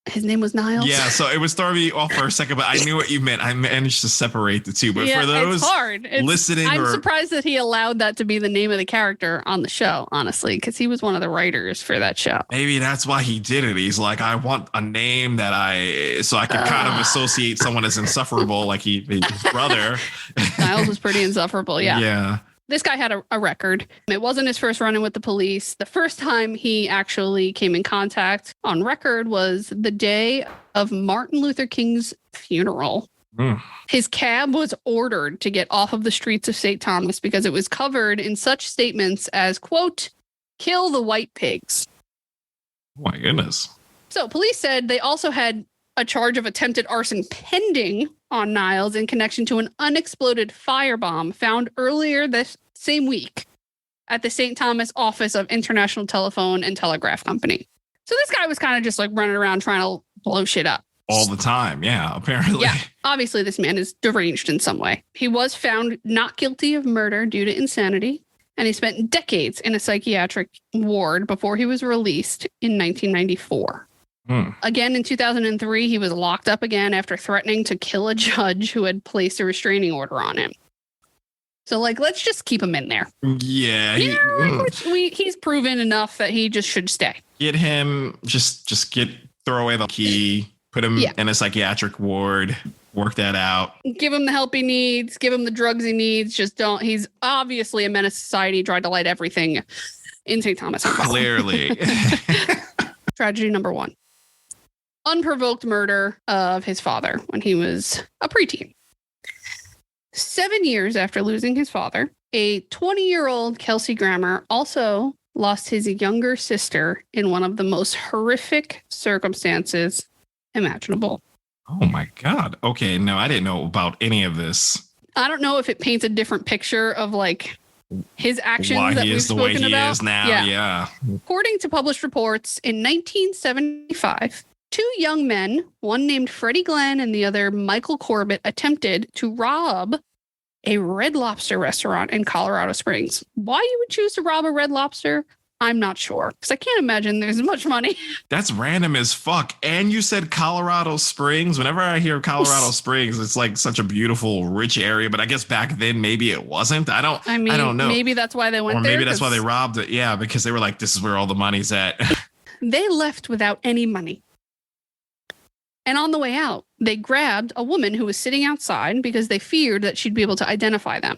his name was Niles. Yeah, so it was throwing me off for a second, but I knew what you meant. I managed to separate the two. But for those it's hard. listening, I'm surprised that he allowed that to be the name of the character on the show, honestly, because he was one of the writers for that show. Maybe that's why he did it. He's like, I want a name that so I can kind of associate someone as insufferable, like his brother. Niles was pretty insufferable, yeah. Yeah. This guy had a record. It wasn't his first run-in with the police. The first time he actually came in contact on record was the day of Martin Luther King's funeral. Mm. His cab was ordered to get off of the streets of St. Thomas because it was covered in such statements as, quote, kill the white pigs. Oh my goodness. So police said they also had a charge of attempted arson pending on Niles in connection to an unexploded firebomb found earlier this same week at the St. Thomas office of International Telephone and Telegraph Company. So this guy was kind of just like running around trying to blow shit up. All the time. Yeah, apparently. Yeah, obviously this man is deranged in some way. He was found not guilty of murder due to insanity, and he spent decades in a psychiatric ward before he was released in 1994. Again, in 2003, he was locked up again after threatening to kill a judge who had placed a restraining order on him. So, like, let's just keep him in there. Yeah. He's proven enough that he just should stay. Get him, throw away the key, put him in a psychiatric ward, work that out. Give him the help he needs, give him the drugs he needs. He's obviously a menace to society, tried to light everything in St. Thomas. Clearly. Tragedy number 1. Unprovoked murder of his father when he was a preteen. 7 years after losing his father, a 20-year-old Kelsey Grammer also lost his younger sister in one of the most horrific circumstances imaginable. Oh my God. Okay, no, I didn't know about any of this. I don't know if it paints a different picture of like his actions Why that he we've is the way spoken he about. is now. Yeah. According to published reports, in 1975, 2 young men, one named Freddie Glenn and the other Michael Corbett, attempted to rob a Red Lobster restaurant in Colorado Springs. Why you would choose to rob a Red Lobster, I'm not sure, because I can't imagine there's much money. That's random as fuck. And you said Colorado Springs. Whenever I hear Colorado Springs, it's like such a beautiful, rich area. But I guess back then, maybe it wasn't. I don't know. Maybe that's why they went there. Or maybe that's why they robbed it. Yeah, because they were like, this is where all the money's at. They left without any money. And on the way out, they grabbed a woman who was sitting outside because they feared that she'd be able to identify them.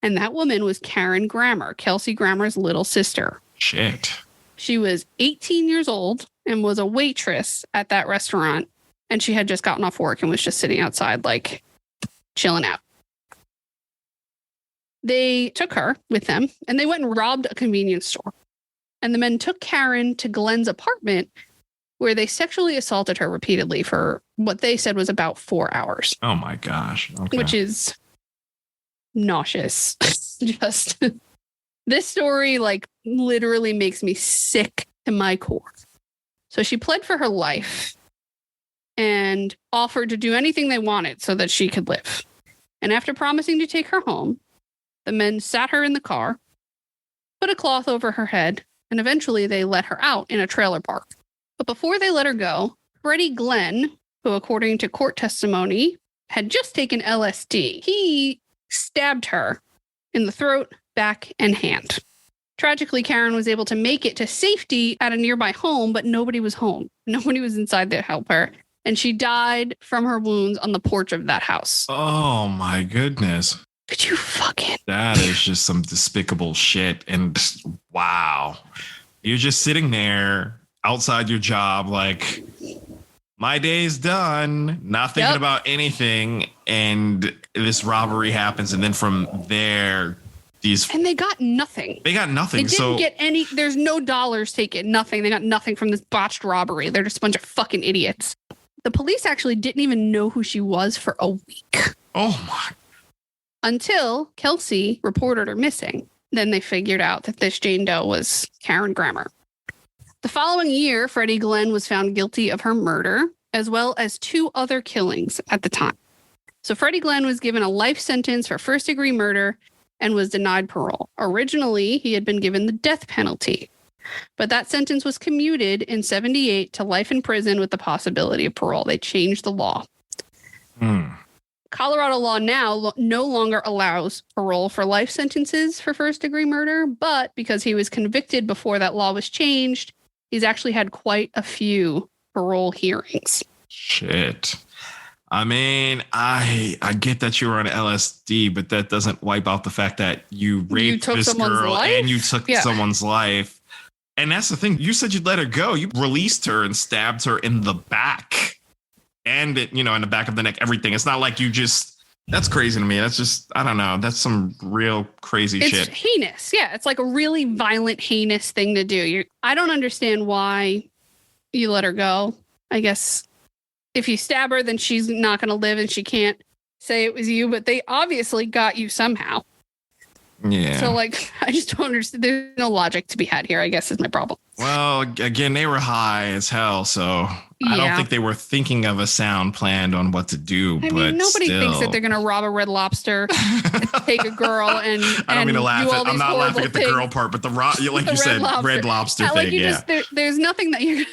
And that woman was Karen Grammer, Kelsey Grammer's little sister. Shit. She was 18 years old and was a waitress at that restaurant. And she had just gotten off work and was just sitting outside, like, chilling out. They took her with them and they went and robbed a convenience store. And the men took Karen to Glenn's apartment, where they sexually assaulted her repeatedly for what they said was about 4 hours. Oh my gosh. Okay. Which is nauseous. Just this story, like, literally makes me sick to my core. So she pled for her life and offered to do anything they wanted so that she could live. And after promising to take her home, the men sat her in the car, put a cloth over her head, and eventually they let her out in a trailer park. But before they let her go, Freddie Glenn, who according to court testimony had just taken LSD, he stabbed her in the throat, back, and hand. Tragically, Karen was able to make it to safety at a nearby home, but nobody was home. Nobody was inside to help her. And she died from her wounds on the porch of that house. Oh my goodness. Could you fucking... That is just some despicable shit. And wow. You're just sitting there outside your job, like, my day's done, not thinking about anything, and this robbery happens, and then from there, and they got nothing. They didn't get any. There's no dollars taken. Nothing. They got nothing from this botched robbery. They're just a bunch of fucking idiots. The police actually didn't even know who she was for a week. Oh my! Until Kelsey reported her missing, then they figured out that this Jane Doe was Karen Grammer. The following year, Freddie Glenn was found guilty of her murder, as well as 2 other killings at the time. So Freddie Glenn was given a life sentence for first-degree murder and was denied parole. Originally, he had been given the death penalty, but that sentence was commuted in 1978 to life in prison with the possibility of parole. They changed the law. Colorado law now no longer allows parole for life sentences for first-degree murder, but because he was convicted before that law was changed, he's actually had quite a few parole hearings. Shit. I mean, I get that you were on LSD, but that doesn't wipe out the fact that you raped this girl and you took someone's life. And that's the thing. You said you'd let her go. You released her and stabbed her in the back. And, in the back of the neck, everything. It's not like you just... That's crazy to me. That's just... I don't know. That's some real crazy shit. It's heinous. Yeah, it's like a really violent, heinous thing to do. I don't understand why you let her go. I guess... If you stab her, then she's not going to live and she can't say it was you, but they obviously got you somehow. Yeah. So, like, I just don't understand. There's no logic to be had here, I guess, is my problem. Well, again, they were high as hell, so I don't think they were thinking of a sound plan on what to do. I mean, nobody thinks that they're going to rob a Red Lobster, take a girl, and I don't mean to laugh. I'm not laughing at the girl part, but like you said, Red Lobster thing. Like there's nothing that you.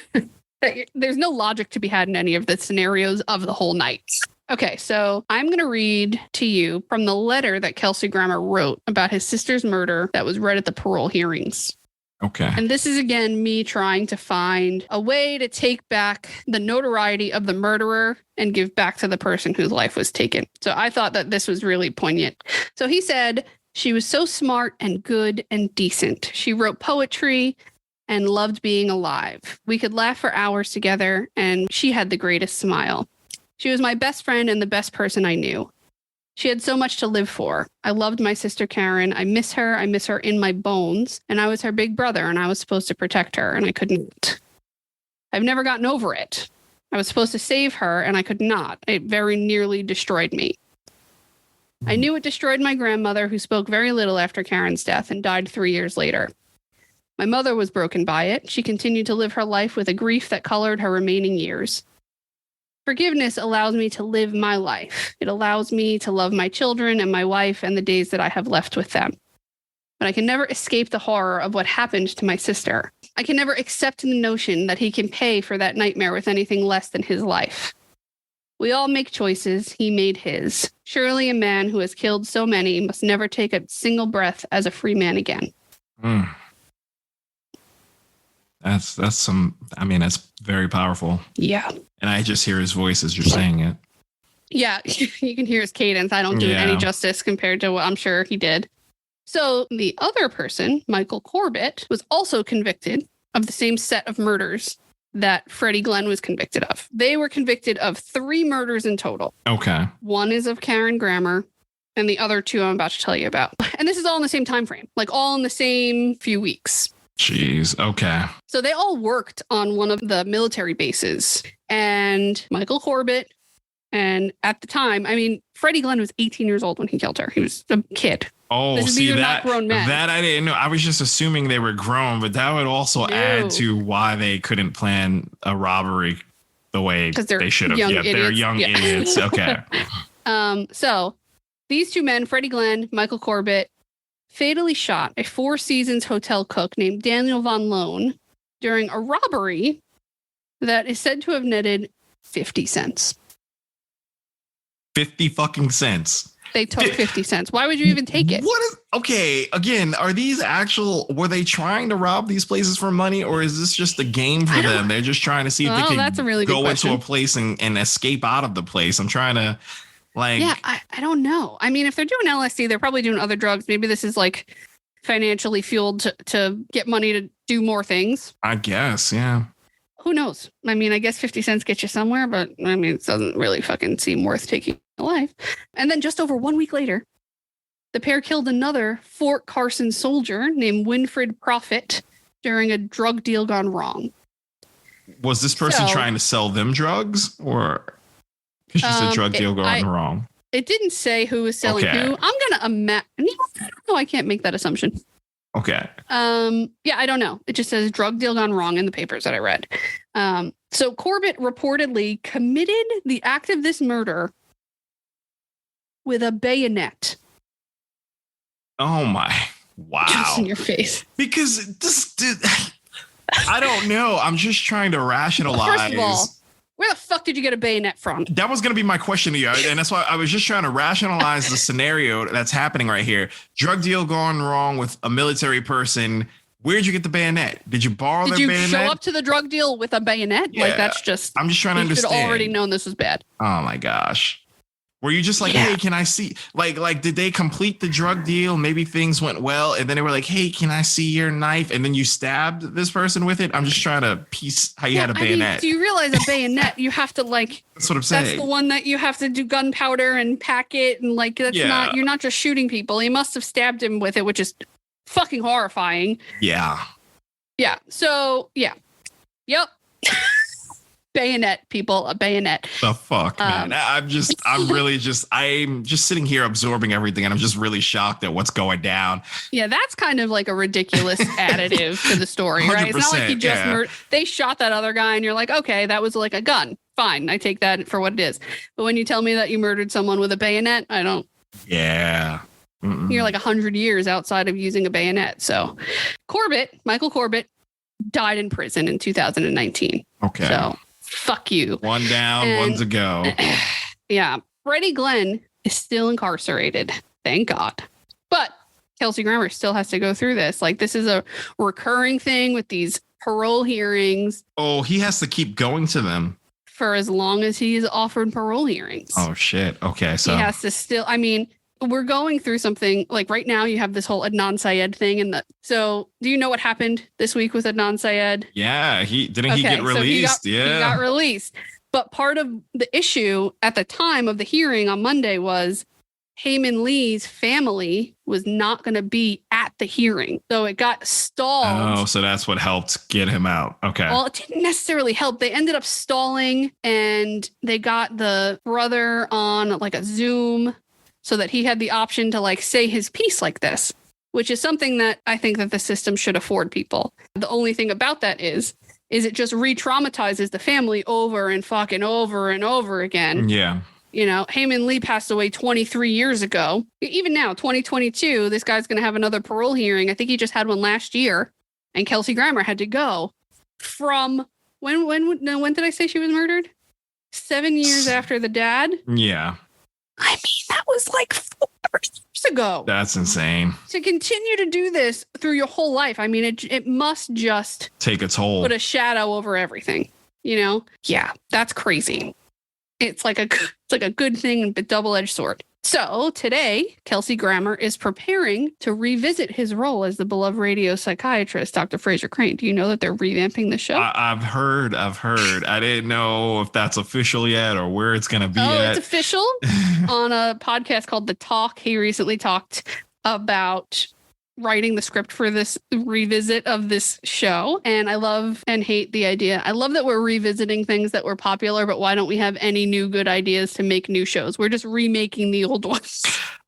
There's no logic to be had in any of the scenarios of the whole night. Okay, so I'm going to read to you from the letter that Kelsey Grammer wrote about his sister's murder that was read at the parole hearings. Okay. And this is, again, me trying to find a way to take back the notoriety of the murderer and give back to the person whose life was taken. So I thought that this was really poignant. So he said, she was so smart and good and decent. She wrote poetry and loved being alive. We could laugh for hours together, and she had the greatest smile. She was my best friend and the best person I knew. She had so much to live for. I loved my sister Karen. I miss her. I miss her in my bones. And I was her big brother, and I was supposed to protect her, and I couldn't. I've never gotten over it. I was supposed to save her, and I could not. It very nearly destroyed me. I knew it destroyed my grandmother, who spoke very little after Karen's death and died 3 years later. My mother was broken by it. She continued to live her life with a grief that colored her remaining years. Forgiveness allows me to live my life. It allows me to love my children and my wife and the days that I have left with them. But I can never escape the horror of what happened to my sister. I can never accept the notion that he can pay for that nightmare with anything less than his life. We all make choices. He made his. Surely a man who has killed so many must never take a single breath as a free man again. That's that's very powerful. Yeah. And I just hear his voice as you're saying it. Yeah, you can hear his cadence. I don't do it any justice compared to what I'm sure he did. So the other person, Michael Corbett, was also convicted of the same set of murders that Freddie Glenn was convicted of. They were convicted of 3 murders in total. Okay. One is of Karen Grammer, and the other 2 I'm about to tell you about. And this is all in the same time frame, like all in the same few weeks. Jeez. Okay. So they all worked on one of the military bases, and Michael Corbett, and at the time, I mean, Freddie Glenn was 18 years old when he killed her. He was a kid. Oh, see that grown men. That I didn't know. I was just assuming they were grown, but that would also add to why they couldn't plan a robbery the way they should have. Yeah, they're young idiots. Okay. So these 2 men, Freddie Glenn, Michael Corbett, fatally shot a 4 Seasons hotel cook named Daniel Von Loan during a robbery that is said to have netted 50 cents. 50 fucking cents. They took 50 cents. Why would you even take it? Okay, again, are these were they trying to rob these places for money, or is this just a game for them? They're just trying to see if they can go into a place and escape out of the place. I'm trying to I don't know. I mean, if they're doing LSD, they're probably doing other drugs. Maybe this is like financially fueled to get money to do more things. I guess, yeah. Who knows? I mean, I guess 50 cents gets you somewhere, but I mean, it doesn't really fucking seem worth taking a life. And then just over 1 week later, the pair killed another Fort Carson soldier named Winfred Profit during a drug deal gone wrong. Was this person trying to sell them drugs, or it's just a drug deal gone wrong? It didn't say who was selling who. I'm going to imagine. No, I can't make that assumption. Okay. Yeah, I don't know. It just says drug deal gone wrong in the papers that I read. So Corbett reportedly committed the act of this murder with a bayonet. Oh my. Wow. Just in your face. Because I don't know. I'm just trying to rationalize. Well, first of all, where the fuck did you get a bayonet from? That was going to be my question to you. And that's why I was just trying to rationalize the scenario that's happening right here. Drug deal gone wrong with a military person. Where'd you get the bayonet? Did you borrow their bayonet? Did you show up to the drug deal with a bayonet? Yeah. Like, that's just... I'm just trying to understand. You should already known this was bad. Oh, my gosh. Were you just like, hey, can I see? Like, did they complete the drug deal? Maybe things went well. And then they were like, hey, can I see your knife? And then you stabbed this person with it. I'm just trying to piece how you had a bayonet. I mean, do you realize a bayonet, you have to that's what I'm saying. That's the one that you have to do gunpowder and pack it. And you're not just shooting people. He must have stabbed him with it, which is fucking horrifying. Yeah. Yeah. So, yeah. Yep. bayonet, people, a bayonet. The fuck, man. I'm just sitting here absorbing everything, and I'm just really shocked at what's going down. Yeah, that's kind of like a ridiculous additive to the story, right? It's not like you just they shot that other guy and you're like, okay, that was like a gun. Fine, I take that for what it is. But when you tell me that you murdered someone with a bayonet, I don't. Yeah. Mm-mm. You're like 100 years outside of using a bayonet. So Michael Corbett died in prison in 2019. Okay. So fuck you. One down, one to go. Yeah. Freddie Glenn is still incarcerated. Thank God. But Kelsey Grammer still has to go through this. Like, this is a recurring thing with these parole hearings. Oh, he has to keep going to them for as long as he's offered parole hearings. Oh, shit. Okay. So he has to still, I mean, we're going through something like right now you have this whole Adnan Syed thing. So do you know what happened this week with Adnan Syed? Yeah. He get released. He got released. But part of the issue at the time of the hearing on Monday was Heyman Lee's family was not going to be at the hearing. So it got stalled. Oh, so that's what helped get him out. Okay. Well, it didn't necessarily help. They ended up stalling and they got the brother on like a Zoom so that he had the option to like say his piece like this, which is something that I think that the system should afford people. The only thing about that is it just re-traumatizes the family over and fucking over and over again. Yeah. You know, Heyman Lee passed away 23 years ago. Even now, 2022, this guy's going to have another parole hearing. I think he just had one last year. And Kelsey Grammer had to go from when did I say she was murdered? 7 years after the dad. Yeah. I mean, that was like 4 years ago. That's insane. To continue to do this through your whole life. I mean, it must just take a toll. Put a shadow over everything, you know? Yeah, that's crazy. It's like a good thing, but double-edged sword. So today, Kelsey Grammer is preparing to revisit his role as the beloved radio psychiatrist, Dr. Fraser Crane. Do you know that they're revamping the show? I've heard. I didn't know if that's official yet or where it's going to be yet. It's official. On a podcast called The Talk, he recently talked about writing the script for this revisit of this show. And I love and hate the idea. I love that we're revisiting things that were popular, but why don't we have any new good ideas to make new shows? We're just remaking the old ones.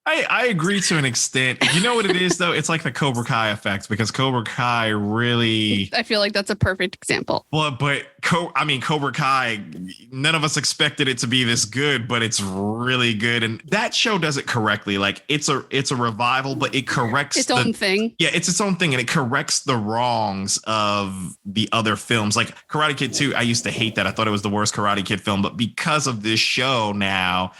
I agree to an extent. You know what it is, though? It's like the Cobra Kai effect, because Cobra Kai really... I feel like that's a perfect example. Well, but Cobra Kai, none of us expected it to be this good, but it's really good. And that show does it correctly. Like, it's a revival, but it corrects its own thing. Yeah, it's its own thing, and it corrects the wrongs of the other films. Like Karate Kid 2, I used to hate that. I thought it was the worst Karate Kid film, but because of this show now,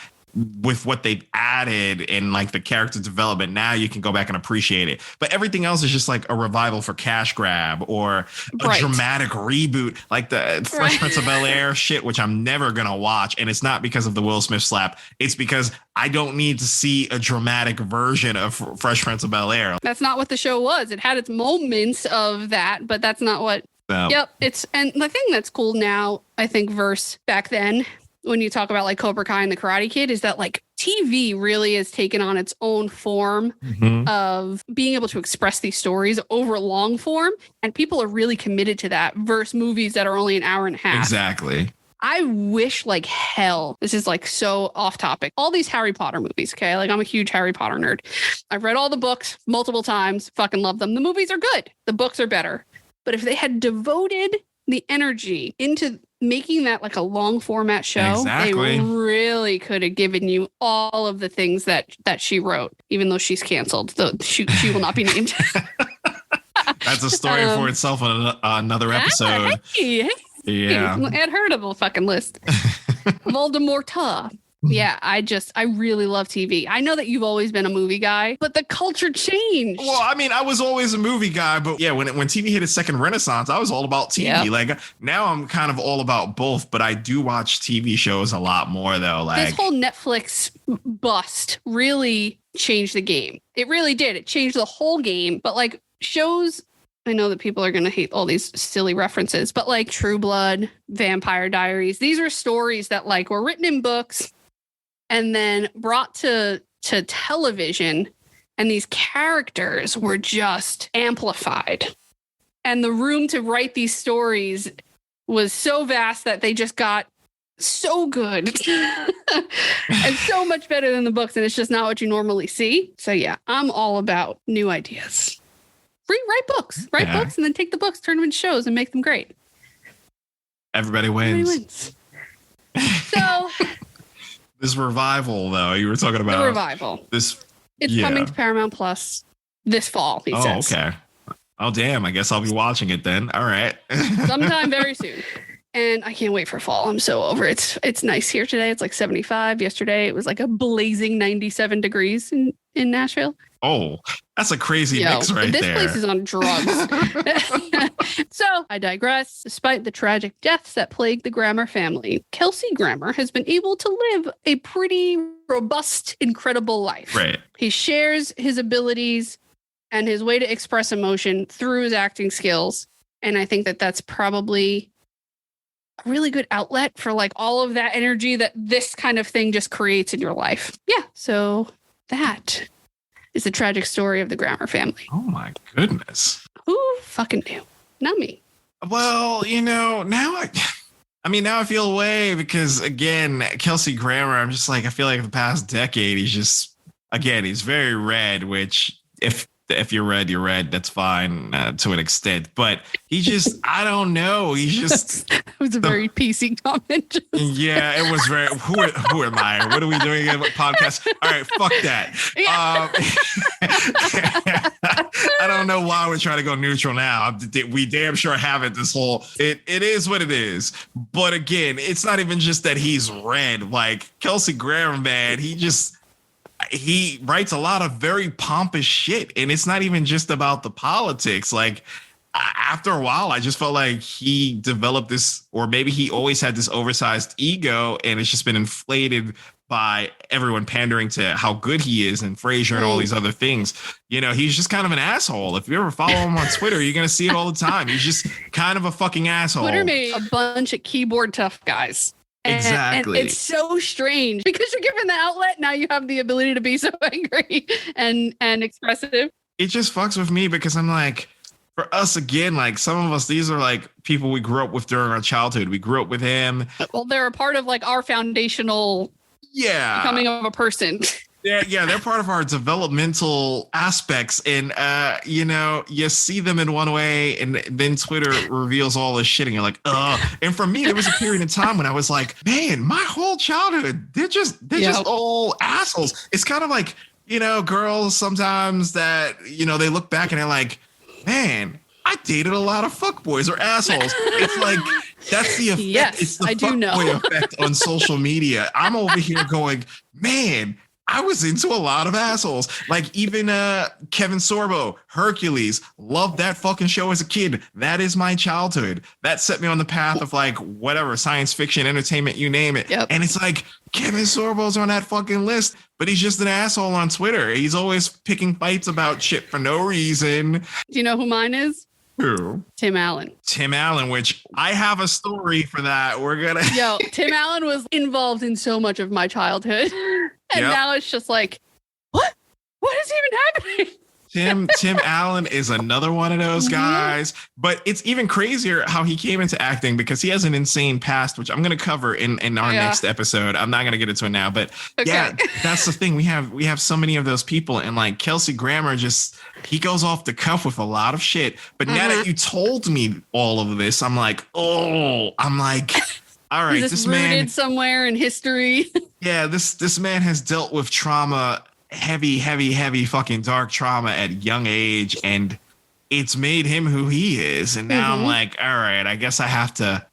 with what they've added and like the character development, now you can go back and appreciate it. But everything else is just like a revival for cash grab or a dramatic reboot, like the Fresh Prince of Bel-Air shit, which I'm never going to watch. And it's not because of the Will Smith slap. It's because I don't need to see a dramatic version of Fresh Prince of Bel-Air. That's not what the show was. It had its moments of that, but that's not what. Yep. And the thing that's cool now, I think, versus back then, when you talk about like Cobra Kai and the Karate Kid, is that like TV really has taken on its own form of being able to express these stories over long form. And people are really committed to that versus movies that are only an hour and a half. Exactly. I wish like hell, this is like so off topic, all these Harry Potter movies. Okay. Like, I'm a huge Harry Potter nerd. I've read all the books multiple times, fucking love them. The movies are good. The books are better. But if they had devoted the energy into making that like a long format show, they really could have given you all of the things that she wrote, even though she's canceled. She will not be named. That's a story for itself on another episode. Hey. Yeah. Add her to the fucking list. Voldemort. Yeah, I really love TV. I know that you've always been a movie guy, but the culture changed. Well, I mean, I was always a movie guy, but yeah, when TV hit its second renaissance, I was all about TV. Yep. Like, now I'm kind of all about both, but I do watch TV shows a lot more, though. Like, this whole Netflix bust really changed the game. It really did. It changed the whole game. But like shows, I know that people are going to hate all these silly references, but like True Blood, Vampire Diaries, these are stories that like were written in books and then brought to television, and these characters were just amplified. And the room to write these stories was so vast that they just got so good and so much better than the books. And it's just not what you normally see. So yeah, I'm all about new ideas. Write books, and then take the books, turn them into shows and make them great. Everybody wins. So this revival, though, you were talking about. The revival. It's coming to Paramount Plus this fall, he says. Okay. Oh, damn. I guess I'll be watching it then. All right. Sometime very soon. And I can't wait for fall. I'm so over it. It's nice here today. It's like 75. Yesterday, it was like a blazing 97 degrees in Nashville. Oh, that's a crazy mix right there. This place is on drugs. So I digress. Despite the tragic deaths that plague the Grammer family, Kelsey Grammer has been able to live a pretty robust, incredible life. Right. He shares his abilities and his way to express emotion through his acting skills. And I think that that's probably a really good outlet for like all of that energy that this kind of thing just creates in your life. Yeah. So that is the tragic story of the Grammer family. Oh my goodness. Who fucking knew? Not me. Well, now I feel away because again, Kelsey Grammer, I'm just like, I feel like the past decade, he's very red, which if you're red, you're red. That's fine to an extent. But he just, I don't know. He just. It was a very PC comment. Yeah, it was very. Who am I? What are we doing in a podcast? All right, fuck that. Yeah. I don't know why we're trying to go neutral now. We damn sure haven't this whole. It is what it is. But again, it's not even just that he's red. Like Kelsey Grammer, man, he writes a lot of very pompous shit, and it's not even just about the politics. Like after a while, I just felt like he developed this, or maybe he always had this oversized ego, and it's just been inflated by everyone pandering to how good he is and Frasier and all these other things. He's just kind of an asshole. If you ever follow him on Twitter, you're going to see it all the time. He's just kind of a fucking asshole. Twitter made a bunch of keyboard tough guys. Exactly. And it's so strange because you're given the outlet. Now you have the ability to be so angry and expressive. It just fucks with me because I'm like, for us, again, like some of us, these are like people we grew up with during our childhood. We grew up with him. Well, they're a part of like our foundational becoming of a person. They're part of our developmental aspects. And, you see them in one way and then Twitter reveals all this shit and you're like, ugh. And for me, there was a period of time when I was like, man, my whole childhood, they're just all assholes. It's kind of like, girls sometimes that, they look back and they're like, man, I dated a lot of fuckboys or assholes. It's like, that's the effect. Yes, it's the I do know. fuckboy effect on social media. I'm over here going, man, I was into a lot of assholes. Like even Kevin Sorbo, Hercules, loved that fucking show as a kid. That is my childhood. That set me on the path of like whatever, science fiction, entertainment, you name it. Yep. And it's like Kevin Sorbo's on that fucking list, but he's just an asshole on Twitter. He's always picking fights about shit for no reason. Do you know who mine is? Who? Tim Allen. Tim Allen, which I have a story for that. We're gonna. Tim Allen was involved in so much of my childhood. And now it's just like, what? What is even happening? Tim Allen is another one of those guys, but it's even crazier how he came into acting because he has an insane past, which I'm going to cover in our next episode. I'm not going to get into it now, but that's the thing. We have so many of those people, and like Kelsey Grammer he goes off the cuff with a lot of shit. But now that you told me all of this, I'm like, all right, this man rooted somewhere in history. Yeah, this man has dealt with trauma, heavy fucking dark trauma at young age, and it's made him who he is. And now I'm like, all right, I guess I have to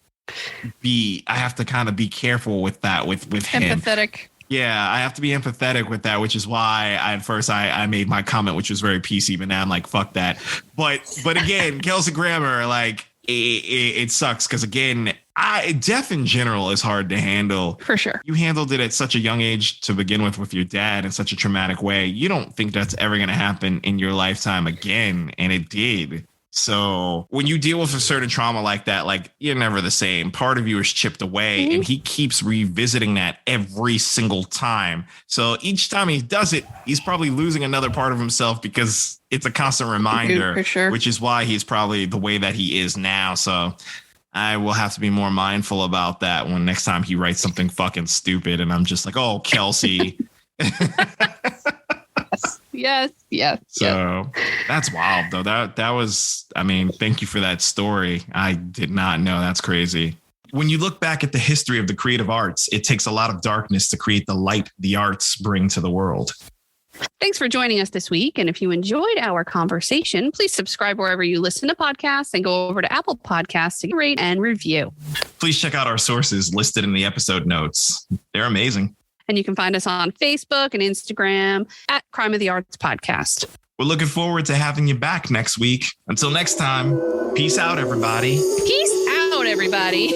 kind of be careful with that with him. Empathetic. Yeah, I have to be empathetic with that, which is why at first I made my comment, which was very PC, but now I'm like, fuck that. But again, Kelsey Grammer, like it sucks because again, death in general is hard to handle. For sure. You handled it at such a young age to begin with your dad in such a traumatic way. You don't think that's ever going to happen in your lifetime again. And it did. So when you deal with a certain trauma like that, like you're never the same. Part of you is chipped away and he keeps revisiting that every single time. So each time he does it, he's probably losing another part of himself because it's a constant reminder, for sure. Which is why he's probably the way that he is now. So I will have to be more mindful about that when next time he writes something fucking stupid and I'm just like, oh, Kelsey. Yes. So that's wild though. That was, I mean, thank you for that story. I did not know. That's crazy. When you look back at the history of the creative arts, it takes a lot of darkness to create the light the arts bring to the world. Thanks for joining us this week. And if you enjoyed our conversation, please subscribe wherever you listen to podcasts and go over to Apple Podcasts to rate and review. Please check out our sources listed in the episode notes. They're amazing. And you can find us on Facebook and Instagram at Crime of the Arts Podcast. We're looking forward to having you back next week. Until next time, peace out, everybody. Peace out, everybody.